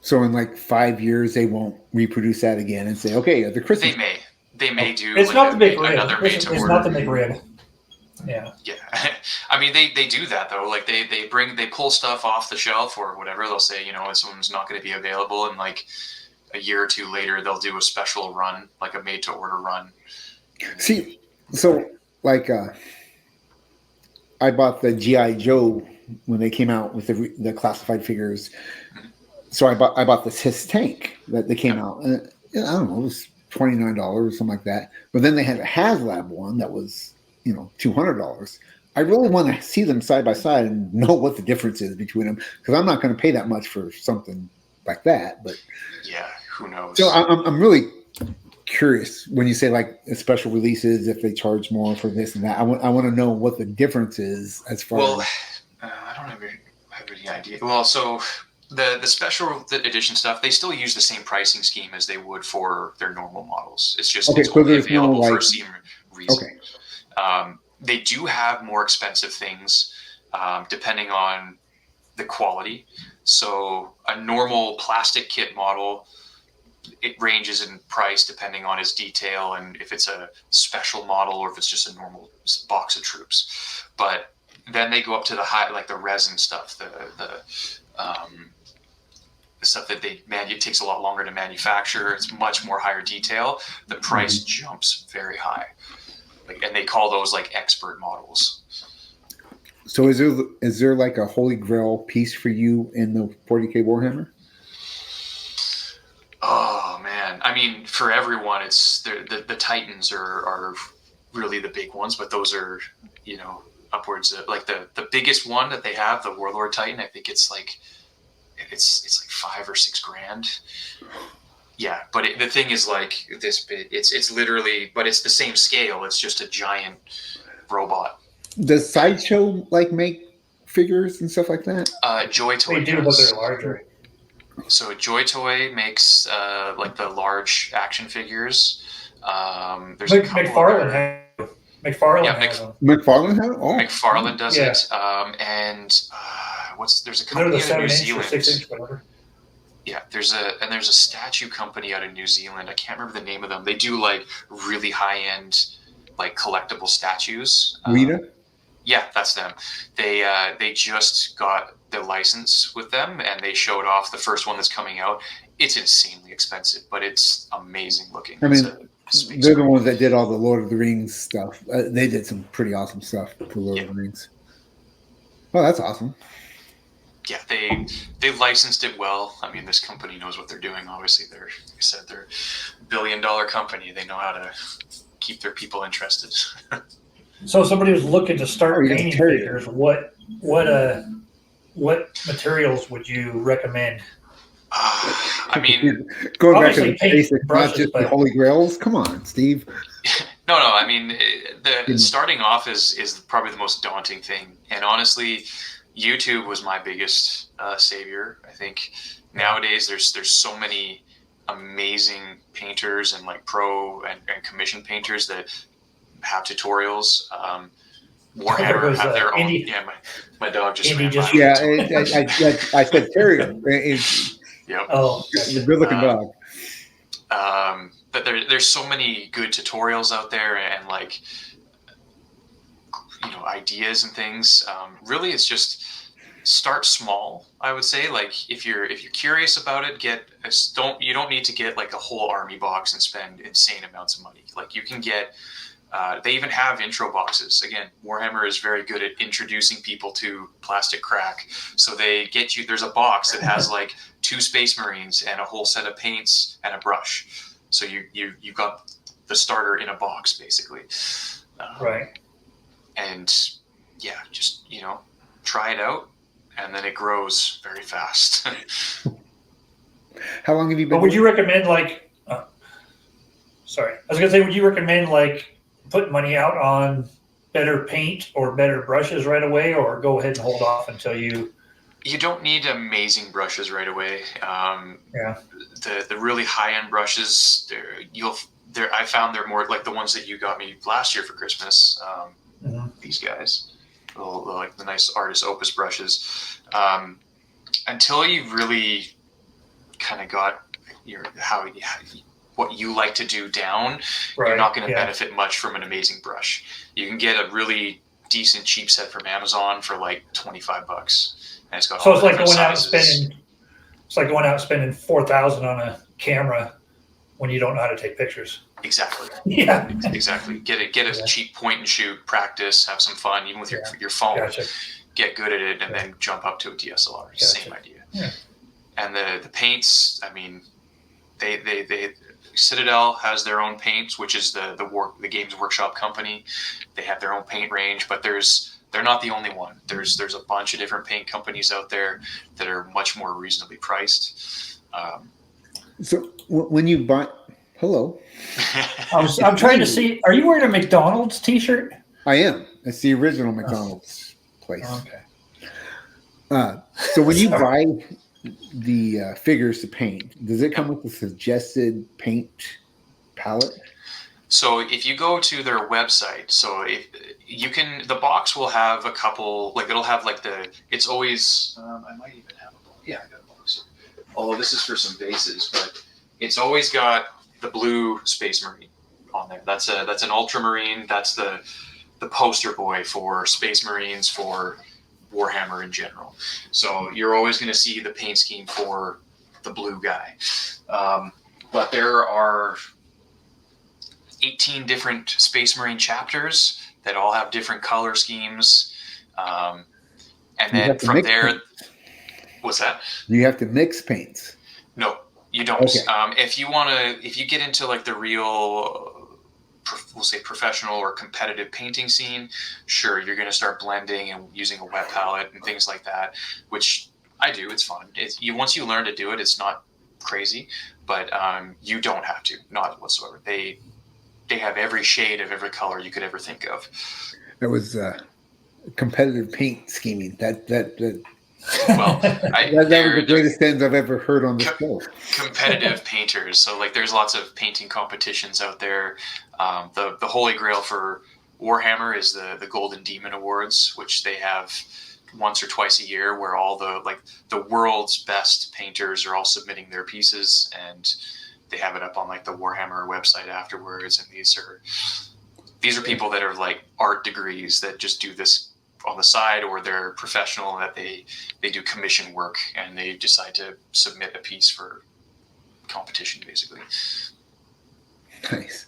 So in like 5 years, they won't reproduce that again and say, okay, the Christmas. They may do. It's not the big rib. Another made to order. It's not the big rib. Yeah. Yeah. They do that though. Like they pull stuff off the shelf or whatever. They'll say, this one's not going to be available. And like a year or two later, they'll do a special run, like a made to order run. See, so like, I bought the G.I. Joe when they came out with the classified figures. So I bought this HISS tank that they came out. And I don't know, it was $29 or something like that. But then they had a HasLab one that was, $200. I really want to see them side by side and know what the difference is between them because I'm not going to pay that much for something like that. But yeah, who knows? So I'm really curious when you say like special releases, if they charge more for this and that. I want to know what the difference is as far as. I don't have any idea. Well, so the special edition stuff, they still use the same pricing scheme as they would for their normal models. It's just it's only available for a certain reason. Okay. They do have more expensive things depending on the quality. So a normal plastic kit model, it ranges in price depending on its detail and if it's a special model or if it's just a normal box of troops. But then they go up to the high, like the resin stuff, the stuff that it takes a lot longer to manufacture. It's much more higher detail. The price jumps very high. And they call those like expert models. So is there like a holy grail piece for you in the 40K Warhammer? Oh man, for everyone, it's the Titans are really the big ones, but those are upwards of like the biggest one that they have, the Warlord Titan. I think it's like $5 or $6 grand. Yeah, but the thing is like this big. It's literally, but it's the same scale. It's just a giant robot. Does Sideshow like make figures and stuff like that? Joy Toy. They do, but they're larger. So Joy Toy makes like the large action figures. There's a couple McFarlane has them. McFarlane has? Oh, McFarlane does it. And there's a company out of New Zealand. 6-inch, whatever. Yeah, there's a statue company out of New Zealand. I can't remember the name of them. They do like really high end, like collectible statues. Rita? Yeah, that's them. They just got the license with them, and they showed off the first one that's coming out. It's insanely expensive, but it's amazing looking. They're the ones that did all the Lord of the Rings stuff. They did some pretty awesome stuff for Lord of the Rings. Oh, that's awesome. Yeah, they licensed it well. This company knows what they're doing. Obviously, they're a $1 billion company. They know how to keep their people interested. So, somebody was looking to start painting figures. What materials would you recommend? Going back to the basics, not just the Holy Grails. Come on, Steve. No. I mean, the starting off is probably the most daunting thing. And honestly, YouTube was my biggest savior. I think nowadays there's so many amazing painters and like pro and commission painters that have tutorials. Warhammer have their own. Andy, Yeah, my dog just Andy ran just by. Yeah, I said Terrier. Yep. Oh, the good-looking dog. But there's so many good tutorials out there and like ideas and things. Really, it's just start small. I would say, like if you're curious about it, you don't need to get like a whole army box and spend insane amounts of money. Like you can get. They even have intro boxes. Again, Warhammer is very good at introducing people to plastic crack. So they get you. There's a box that has like 2 Space Marines and a whole set of paints and a brush. So you got the starter in a box basically. right. And yeah, just try it out, and then it grows very fast. How long have you been? But would you recommend like? Sorry, I was gonna say, would you recommend like putting money out on better paint or better brushes right away, or go ahead and hold off until you? You don't need amazing brushes right away. Yeah. The really high end brushes, I found they're more like the ones that you got me last year for Christmas. These guys, like the nice artist opus brushes. Until you've really kind of got what you like to do down, you're not going to benefit much from an amazing brush. You can get a really decent cheap set from Amazon for like $25, and it's got So all it's like different going out and sizes. spending. It's like going out and spending $4,000 on a camera when you don't know how to take pictures. Exactly. Yeah. Exactly. Get a cheap point and shoot, practice, have some fun, even with your phone. Gotcha. Get good at it, and then jump up to a DSLR. Gotcha. Same idea. Yeah. And the paints, I mean, they Citadel has their own paints, which is the Games Workshop company. They have their own paint range, but they're not the only one. There's a bunch of different paint companies out there that are much more reasonably priced. So when you buy, hello, I'm trying to see. Are you wearing a McDonald's T-shirt? I am. It's the original McDonald's place. Okay. So when you buy the figures to paint, does it come with a suggested paint palette? So if you go to their website, the box will have a couple, like it'll have like it's always, I might even have a box. Yeah, I got a box here. Although this is for some bases, but it's always got the blue Space Marine on there. That's an Ultramarine. That's the poster boy for Space Marines for Warhammer in general. So you're always going to see the paint scheme for the blue guy. But there are 18 different Space Marine chapters that all have different color schemes. And then from there, what's that? You have to mix paints. No, you don't. Okay. If you get into like the real, we'll say professional or competitive painting scene, sure, you're going to start blending and using a wet palette and things like that, which I do. It's fun. Once you learn to do it, it's not crazy, but you don't have to, not whatsoever. They have every shade of every color you could ever think of. That was competitive paint scheming. Well, that was the greatest sentence I've ever heard on this show. Competitive painters. So like there's lots of painting competitions out there. The holy grail for Warhammer is the Golden Demon Awards, which they have once or twice a year, where all the world's best painters are all submitting their pieces, and they have it up on like the Warhammer website afterwards. And these are people that are like art degrees that just do this on the side, or they're professional that they do commission work and they decide to submit a piece for competition, basically. Nice.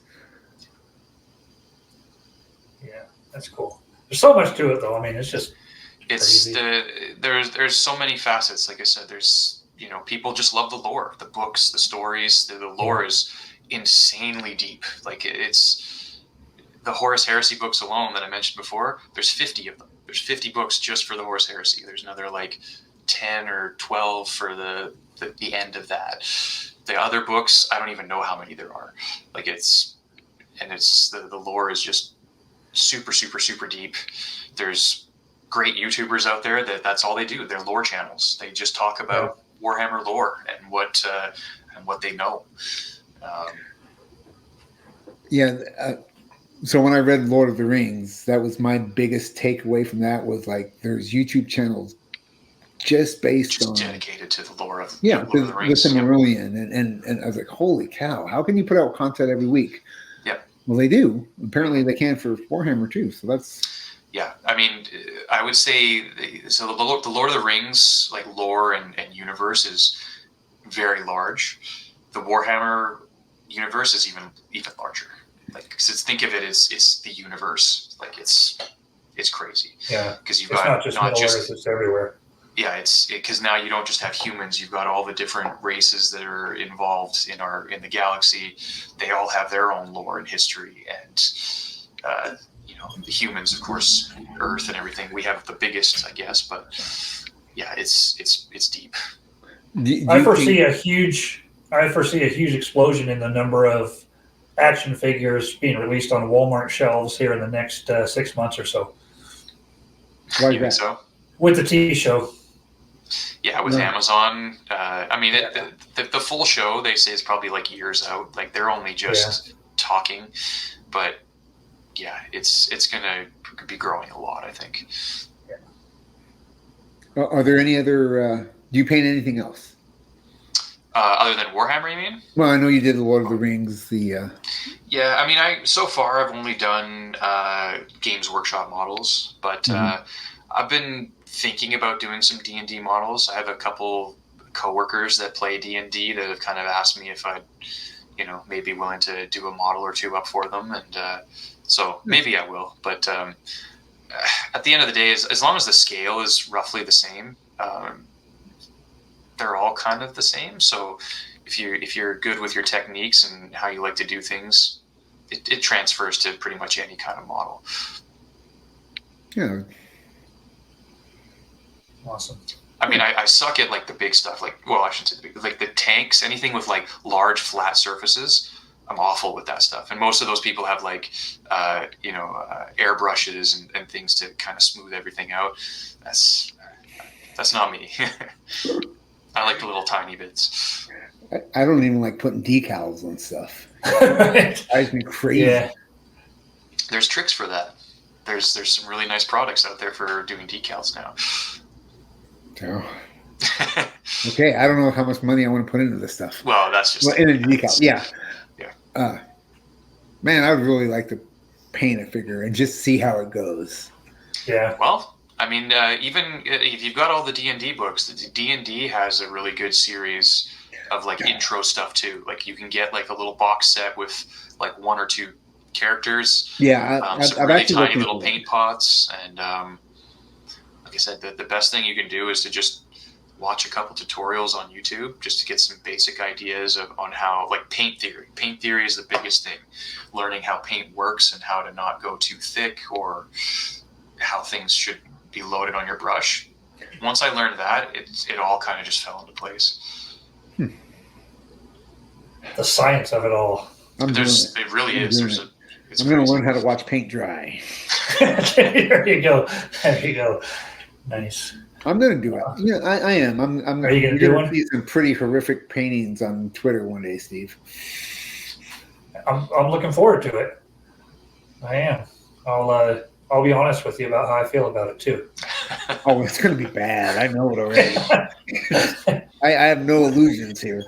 Yeah, that's cool. There's so much to it, though. I mean, it's just crazy. There's so many facets. Like I said, there's people just love the lore, the books, the stories. The lore is insanely deep. Like it's the Horus Heresy books alone that I mentioned before. There's 50 of them. There's 50 books just for the Horus Heresy. There's another like 10 or 12 for the the end of that. The other books, I don't even know how many there are. Like and it's the lore is just super, super, super deep. There's great YouTubers out there that's all they do. They're lore channels. They just talk about Warhammer lore and what they know. So when I read Lord of the Rings, that was my biggest takeaway from that was like there's YouTube channels just dedicated to the lore of Lord of the Rings. The Silmarillion, and I was like, holy cow, how can you put out content every week? Yeah. Well, they do. Apparently, they can for Warhammer too. So that's. Yeah, I mean, I would say the Lord of the Rings like lore and universe is very large. The Warhammer universe is even larger. Like, cause think of it as it's the universe. Like it's crazy. Yeah, because you've it's got not just Earth, it's everywhere. Yeah, because now you don't just have humans. You've got all the different races that are involved in the galaxy. They all have their own lore and history, and the humans, of course, Earth and everything. We have the biggest, I guess, but yeah, it's deep. I foresee a huge explosion in the number of action figures being released on Walmart shelves here in the next 6 months or so. Why you think so? With the TV show. Yeah, with Amazon. I mean, the full show, they say, is probably like years out. Like, they're only just talking. But, yeah, it's going to be growing a lot, I think. Yeah. Are there any other... do you paint anything else? Other than Warhammer, you mean? Well, I know you did the Lord of the Rings, Yeah, I mean, so far I've only done Games Workshop models, but I've been thinking about doing some D&D models. I have a couple coworkers that play D&D that have kind of asked me if I'd, maybe willing to do a model or two up for them, and so maybe I will. But at the end of the day, as long as the scale is roughly the same, they're all kind of the same. So if you're good with your techniques and how you like to do things, it transfers to pretty much any kind of model. Yeah. Awesome. I mean, I suck at like the big stuff. Like, well, I shouldn't say the big, like the tanks, anything with like large flat surfaces. I'm awful with that stuff. And most of those people have like, airbrushes and things to kind of smooth everything out. That's not me. I like the little tiny bits. I don't even like putting decals on stuff. It drives me crazy. Yeah. There's tricks for that. There's some really nice products out there for doing decals now. Oh. Okay, I don't know how much money I want to put into this stuff. Well, that's just in a decal. Yeah. Yeah. Man, I would really like to paint a figure and just see how it goes. Yeah. Well, I mean, even if you've got all the D&D books, the D&D has a really good series of like intro stuff too. Like you can get like a little box set with like one or two characters. Yeah, some really tiny little paint pots, and like I said, the best thing you can do is to just watch a couple tutorials on YouTube just to get some basic ideas on how, like, paint theory. Paint theory is the biggest thing. Learning how paint works and how to not go too thick or how things should be loaded on your brush. Once I learned that, it all kind of just fell into place. The science of it all. It really is. I'm going to learn how to watch paint dry. There you go. Nice. I'm going to do it. Yeah, I am. Are you going to do one? See some pretty horrific paintings on Twitter one day, Steve. I'm looking forward to it. I am. I'll be honest with you about how I feel about it too. Oh, it's going to be bad. I know it already. I have no illusions here.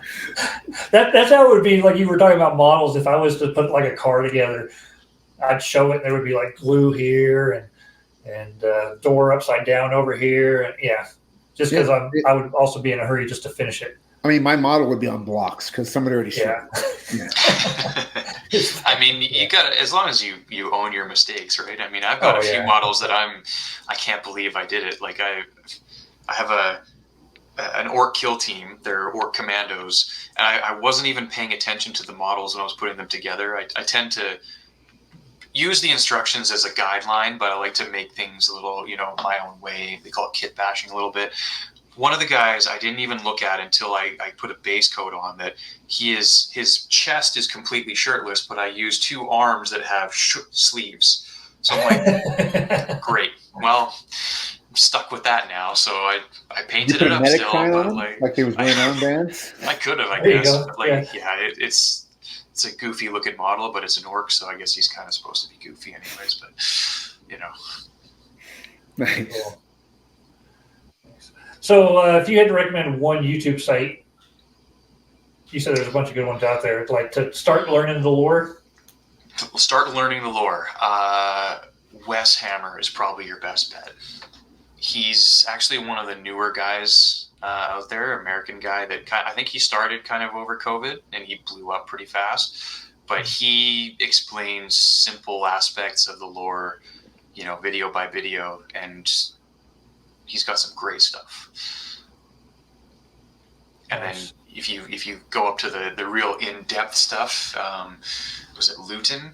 That's how it would be. Like you were talking about models. If I was to put like a car together, I'd show it. And there would be like glue here and door upside down over here. And just because I would also be in a hurry just to finish it. I mean, my model would be on blocks because somebody already showed it. I mean, you got, as long as you own your mistakes, right? I mean, I've got a few models that I can't believe I did it. Like I have an orc kill team. They're orc commandos, and I wasn't even paying attention to the models when I was putting them together. I tend to use the instructions as a guideline, but I like to make things a little, my own way. They call it kit bashing a little bit. one of the guys I didn't even look at until I put a base coat on, that his chest is completely shirtless, but I use 2 arms that have sleeves. So I'm like, great. Well, I'm stuck with that now. So I painted it up still, but like he was wearing armbands. I could have, I There you guess. go. But like, it's a goofy looking model, but it's an orc, so I guess he's kind of supposed to be goofy anyways. But Nice. Cool. So if you had to recommend one YouTube site, you said there's a bunch of good ones out there, like to start learning the lore. Start learning the lore. Wes Hammer is probably your best bet. He's actually one of the newer guys out there, American guy that I think he started kind of over COVID and he blew up pretty fast. But he explains simple aspects of the lore, video by video, and he's got some great stuff. And then if you go up to the real in-depth stuff, was it Luton?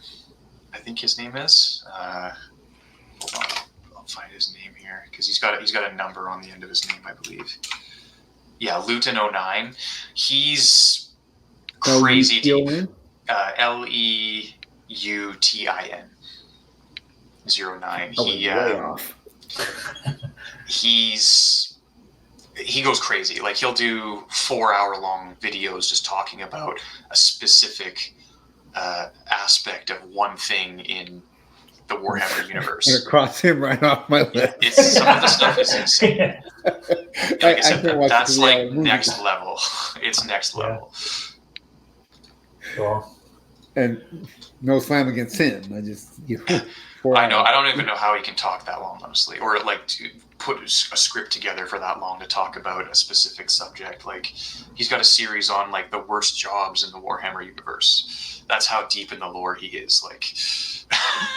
I think his name is. Hold on, I'll find his name here because he's got a number on the end of his name, I believe. Yeah, Luton09. He's crazy deep. LEUTIN 09. Way off. He goes crazy. Like he'll do 4-hour-long videos just talking about a specific aspect of one thing in the Warhammer universe. I'm gonna cross him right off my list. Some of the stuff is insane. Like I said, that's like next level. It's next level. Cool. And no slam against him. I know. I don't even know how he can talk that long, honestly, or like to put a script together for that long to talk about a specific subject. Like he's got a series on like the worst jobs in the Warhammer universe. That's how deep in the lore he is. Like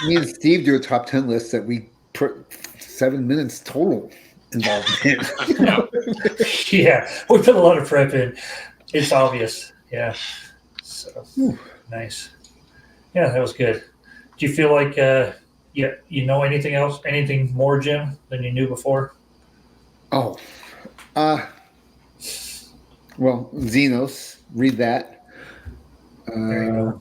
me and Steve do a top 10 list that we put 7 minutes total involved in. Yeah, we put a lot of prep in. It's obvious. Yeah. So nice. Yeah, that was good. Do you feel like you know anything else, anything more, Jim, than you knew before? Oh, well, Xenos. Read that. There you go.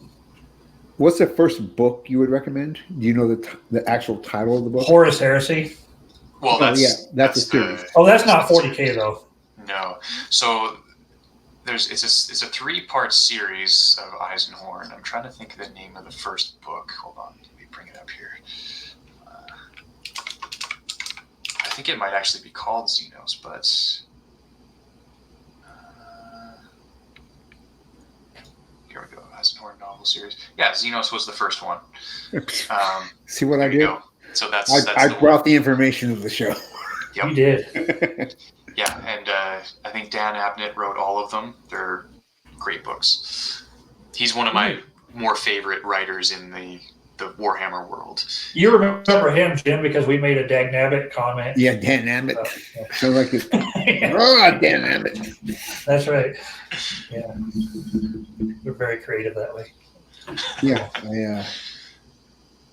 What's the first book you would recommend? Do you know the actual title of the book? Horus Heresy. Well, that's a series. That's not 40K though. No. So it's a 3-part series of Eisenhorn. I'm trying to think of the name of the first book. Hold on, let me bring it up here. I think it might actually be called Xenos, but here we go. Eisenhorn novel series. Yeah, Xenos was the first one. See what I did? Go. So that's I brought the information of the show. Yep. You did. Yeah, and I think Dan Abnett wrote all of them. They're great books. He's one of my more favorite writers in the Warhammer world. You remember him, Jim, because we made a Dag Nabbit comment. Yeah, Dan Abbott. Yeah. So like it. Oh, Dan Abbott. That's right. Yeah. We're very creative that way.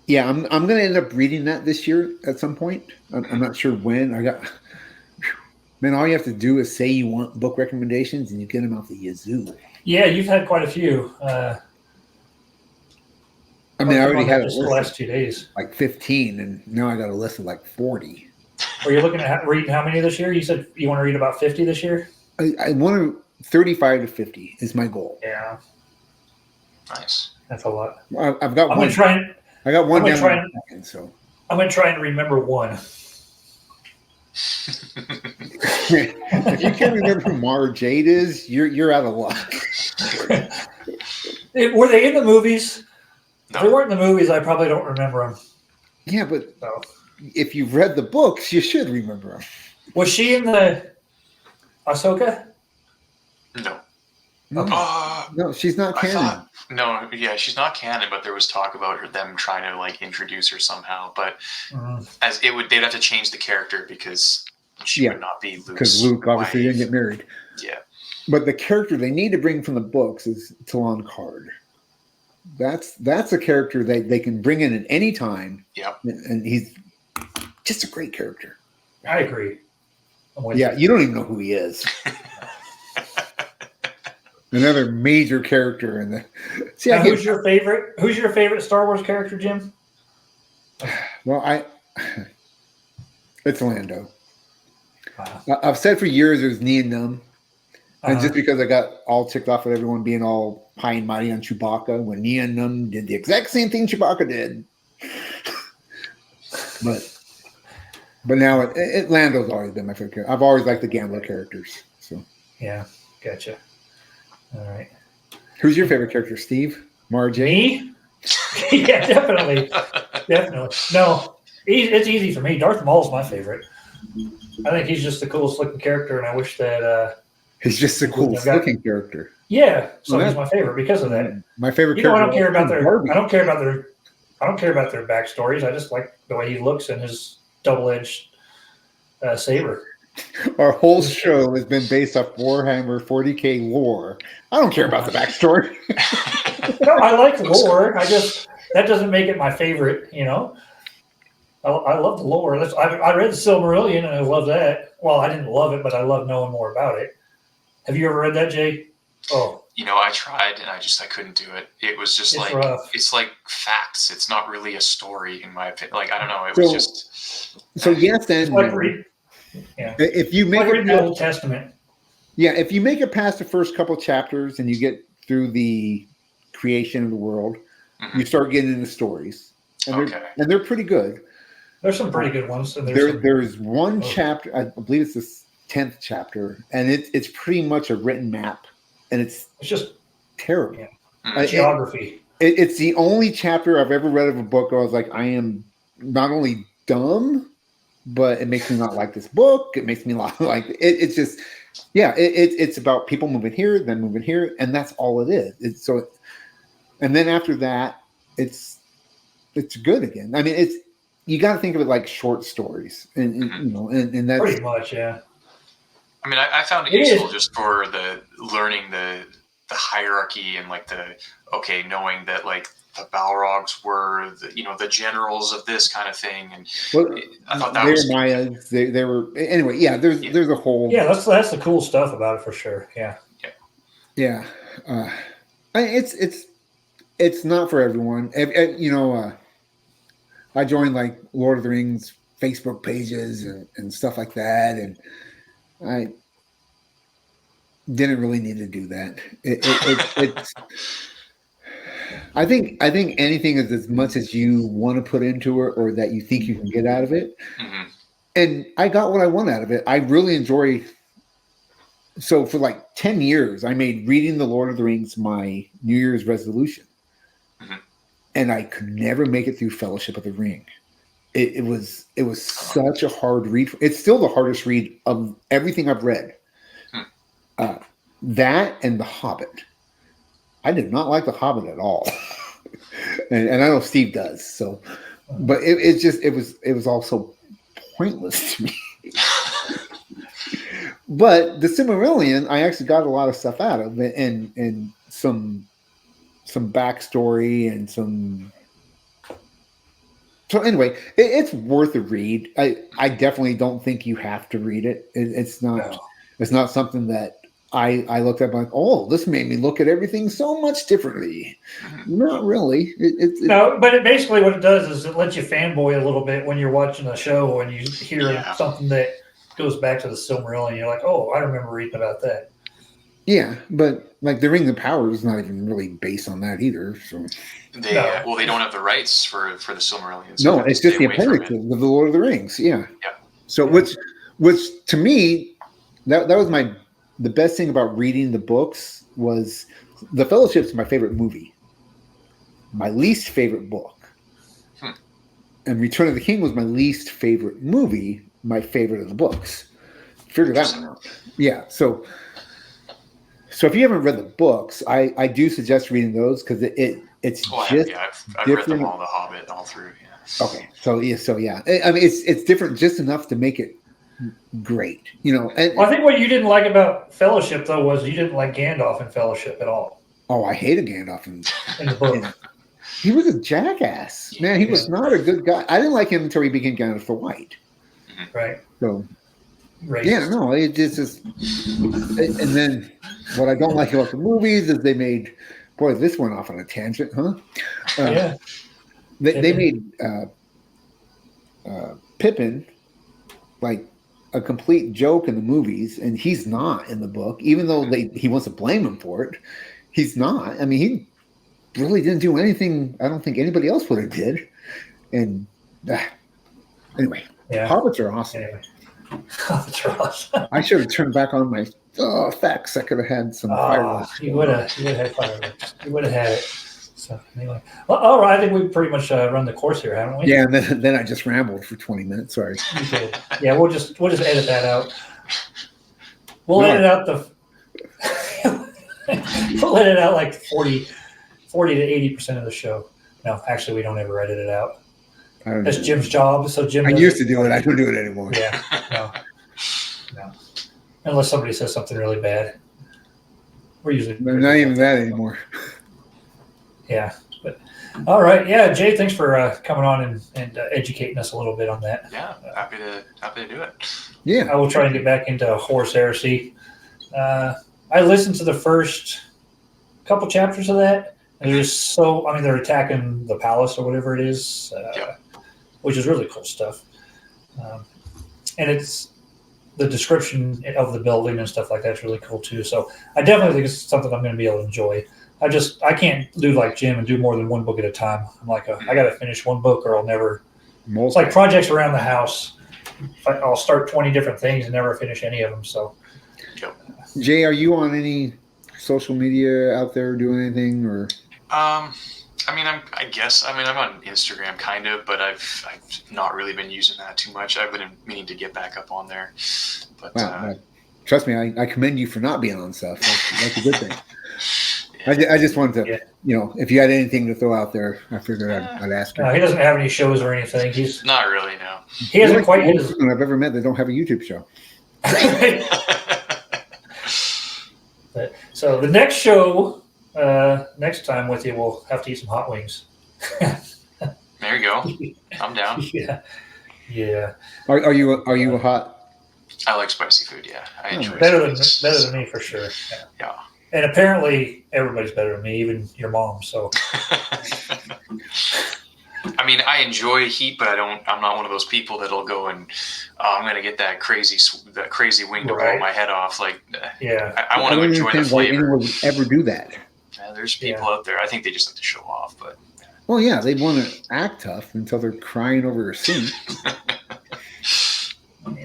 Yeah, I'm going to end up reading that this year at some point. I'm not sure when. Man, all you have to do is say you want book recommendations, and you get them out the yazoo. Yeah, you've had quite a few. I already had just the last 2 days. Like 15, and now I got a list of like 40. Are you looking at reading how many this year? You said you want to read about 50 this year? I want to 35 to 50 is my goal. Yeah. Nice. That's a lot. I've got one. I got one down. So I'm going to try and remember one. If you can't remember who Mara Jade is, you're out of luck. Were they in the movies? No. If they weren't in the movies, I probably don't remember them. Yeah, but if you've read the books, you should remember them. Was she in the Ahsoka? No. No, she's not canon. She's not canon, but there was talk about them trying to like introduce her somehow. But they'd have to change the character because she would not be Luke's because Luke obviously didn't get married. Yeah. But the character they need to bring from the books is Talon Card. That's a character they can bring in at any time. Yep. And he's just a great character. I agree. Yeah, you don't even know who he is. Another major character in the. See, now, who's your favorite? Who's your favorite Star Wars character, Jim? Well, it's Lando. Wow. I've said for years it was Nien Nunb, and just because I got all ticked off at everyone being all high and mighty on Chewbacca when Nien Nunb did the exact same thing Chewbacca did. But now Lando's always been my favorite character. I've always liked the gambler characters. So yeah, gotcha. All right. Who's your favorite character, Steve? Mara Jade? Me? Yeah, definitely. Definitely. No, it's easy for me. Darth Maul's my favorite. I think he's just the coolest looking character, and I wish that he's just the coolest looking character. Yeah, so he's my favorite because of that. My favorite character. I don't care about their backstories. I just like the way he looks and his double-edged saber. Our whole show has been based off Warhammer 40K lore. I don't care about the backstory. No, I like lore. That doesn't make it my favorite. You know, I love the lore. I read the Silmarillion and I love that. Well, I didn't love it, but I love knowing more about it. Have you ever read that, Jay? Oh, I tried and I couldn't do it. It was just rough. It's like facts. It's not really a story in my opinion. Like, I don't know. It was just. So yes, and like if you make reading the Old Testament. Yeah, if you make it past the first couple chapters and you get through the creation of the world, you start getting into stories, and they're pretty good. There's some pretty good ones. And there's one chapter, I believe it's the 10th chapter, and it's pretty much a written map, and it's just terrible. Yeah. Geography. It's the only chapter I've ever read of a book where I was like, I am not only dumb, but it makes me not like this book. It makes me not like it. It's just, it's about people moving here, then moving here, and that's all it is. And then after that, it's good again. I mean, you got to think of it like short stories, and and that's pretty much, yeah. I mean, I found it useful just for the learning the hierarchy and like knowing that like the Balrogs were the generals of this kind of thing, and I thought that was Mayas. They were anyway. Yeah, there's a whole that's the cool stuff about it for sure. Yeah. It's not for everyone. I joined like Lord of the Rings Facebook pages and stuff like that, and I didn't really need to do that. It's. I think anything is as much as you want to put into it or that you think you can get out of it. And I got what I want out of it. I really enjoy. So for like 10 years, I made reading the Lord of the Rings my New Year's resolution. And I could never make it through Fellowship of the Ring. It was such a hard read. It's still the hardest read of everything I've read. That and The Hobbit. I did not like The Hobbit at all. and I know Steve does. So, but it was also pointless to me. But the Silmarillion, I actually got a lot of stuff out of it, and some backstory and some. So anyway, it's worth a read. I definitely don't think you have to read it. It's not something that I looked up like, oh, this made me look at everything so much differently. Not really. No, but basically what it does is it lets you fanboy a little bit when you're watching a show and you hear something that goes back to the Silmarillion. You're like, oh, I remember reading about that. Yeah, but like the Ring of Power is not even really based on that either. So they don't have the rights for the Silmarillion. So no, it's just the appendix of the Lord of the Rings. Yeah. So which to me, that was the best thing about reading the books was The Fellowship's my favorite movie. My least favorite book. And Return of the King was my least favorite movie, my favorite of the books. Figure that one out. Yeah. So if you haven't read the books, I do suggest reading those because it's I've read them all, The Hobbit, all through. Yeah. Okay. So yeah. I mean, it's different just enough to make it great, And I think what you didn't like about Fellowship though was you didn't like Gandalf in Fellowship at all. Oh, I hated Gandalf in the book. He was a jackass, man. He was not a good guy. I didn't like him until he became Gandalf the White. Right. So, racist. Yeah, no, it just and then what I don't like about the movies is they made, boy, this went off on a tangent, huh? Yeah. They made Pippin like a complete joke in the movies, and he's not in the book, even though he wants to blame him for it. He's not. I mean, he really didn't do anything I don't think anybody else would have did. And anyway, Hobbits are awesome. Anyway. Hobbits are awesome. I should have turned back on my facts. I could have had some fireworks. You would have had fireworks. You would have had it. So anyway, well, all right. I think we've pretty much run the course here, haven't we? Yeah, and then I just rambled for 20 minutes. Sorry. You did. Yeah, we'll just edit that out. We'll edit out we'll edit out like 40 to 80% of the show. No, actually, we don't ever edit it out. That's Jim's job. So Jim. I used to do it. I don't do it anymore. Yeah. No. Unless somebody says something really bad. We're usually not even that anymore. Yeah, but all right. Yeah, Jay, thanks for coming on and educating us a little bit on that. Yeah, happy to do it. Yeah, I will try and get back into Horse Heresy. I listened to the first couple chapters of that, and they're attacking the palace or whatever it is, which is really cool stuff. And it's the description of the building and stuff like that's really cool too. So I definitely think it's something I'm going to be able to enjoy. I can't do like Jim and do more than one book at a time. I'm like, I got to finish one book or I'll never. It's like projects around the house. I'll start 20 different things and never finish any of them. So, Jay, are you on any social media out there doing anything or? I mean, I'm on Instagram kind of, but I've not really been using that too much. I've been meaning to get back up on there, but wow, trust me, I commend you for not being on stuff. That's a good thing. I just wanted to, if you had anything to throw out there, I figured I'd ask you. No, he doesn't have any shows or anything. He's not really, no. He hasn't quite hit his. I've ever met that don't have a YouTube show. So the next show, next time with you, we'll have to eat some hot wings. There you go. I'm down. Yeah. Are you a hot? I like spicy food. Yeah, I enjoy better than me for sure. Yeah. And apparently everybody's better than me, even your mom. So. I mean, I enjoy heat, but I'm not one of those people that'll go and I'm going to get that crazy wing to blow my head off. Like, I want to enjoy the flavor. Why anyone would ever do that? Yeah, there's people out there. I think they just have to show off, but. Well, yeah, they want to act tough until they're crying over a sink.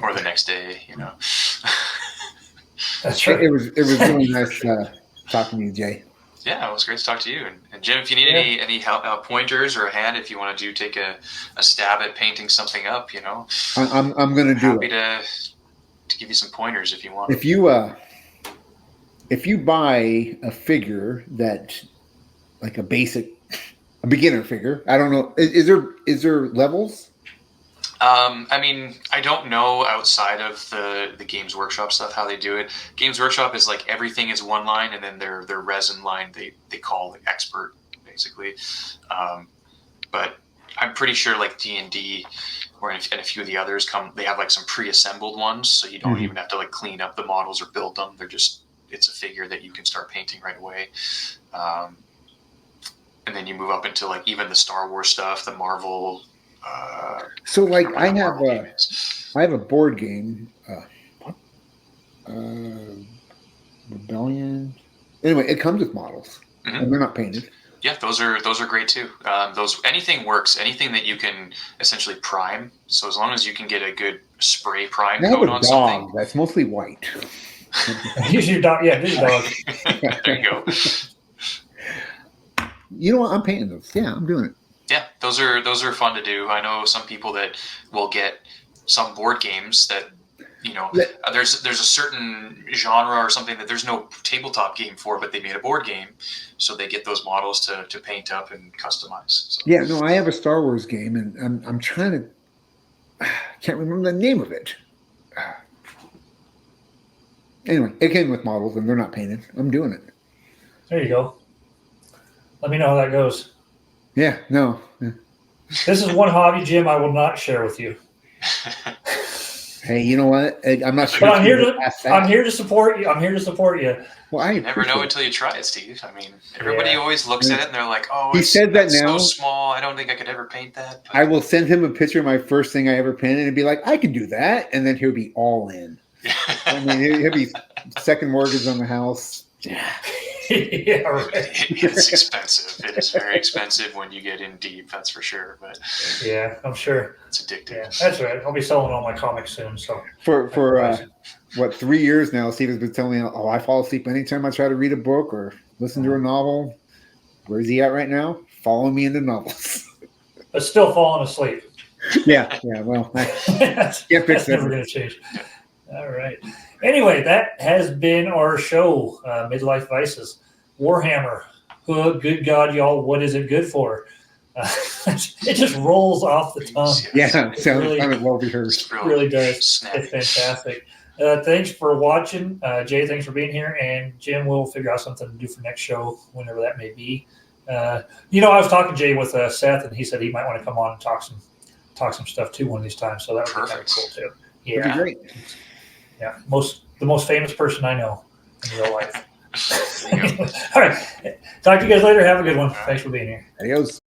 Or the next day, That's right. It was really nice talking to you, Jay. Yeah, it was great to talk to you. And Jim, if you need any help, pointers or a hand, if you want to take a stab at painting something up, I'm going to do it. Happy to give you some pointers if you want. If you buy a figure that, like a beginner figure, I don't know, is there levels? I mean, I don't know outside of the Games Workshop stuff how they do it. Games Workshop is like everything is one line, and then their resin line they call like expert basically. But I'm pretty sure like D&D and a few of the others they have like some pre-assembled ones, so you don't even have to like clean up the models or build them. It's a figure that you can start painting right away. And then you move up into like even the Star Wars stuff, the Marvel. So like I have a board game, Rebellion. Anyway, it comes with models, and they're not painted. Yeah, those are great too. Anything works. Anything that you can essentially prime. So as long as you can get a good spray prime coat on something. That's mostly white. Use your dog. Yeah, use your dog. There you go. You know what? I'm painting those. Yeah, I'm doing it. Yeah, those are fun to do. I know some people that will get some board games that there's a certain genre or something that there's no tabletop game for, but they made a board game, so they get those models to paint up and customize. So. Yeah, no, I have a Star Wars game, and I'm trying to can't remember the name of it. Anyway, it came with models, and they're not painted. I'm doing it. There you go. Let me know how that goes. Yeah, no. This is one hobby, Jim, I will not share with you. Hey, you know what? I'm not sure. But I'm here to support you. I'm here to support you. Well, I You never know until you try it, Steve. I mean, everybody always looks at it and they're like, "Oh, he said that now. So small. I don't think I could ever paint that." But I will send him a picture of my first thing I ever painted and be like, I can do that, and then he'll be all in. I mean, he'll be second mortgage on the house. Yeah, right. It's expensive. It is very expensive when you get in deep. That's for sure. But yeah, I'm sure it's addictive. Yeah, that's right. I'll be selling all my comics soon. So for 3 years now, Steve has been telling me, "Oh, I fall asleep anytime I try to read a book or listen to a novel." Where's he at right now? Following me into novels. But still falling asleep. Yeah. Well, that's never going to change. All right. Anyway, that has been our show, Midlife Vices. Warhammer. Oh, good God, y'all, what is it good for? It just rolls off the tongue. Yeah, sounds really, well rehearsed. It really does. It's fantastic. Thanks for watching. Jay, thanks for being here. And Jim, we'll figure out something to do for next show, whenever that may be. I was talking, Jay, with Seth, and he said he might want to come on and talk some stuff too one of these times. So that would be kind of cool too. Yeah, that'd be great. Yeah, the most famous person I know in real life. All right, talk to you guys later. Have a good one. Thanks for being here. Adios.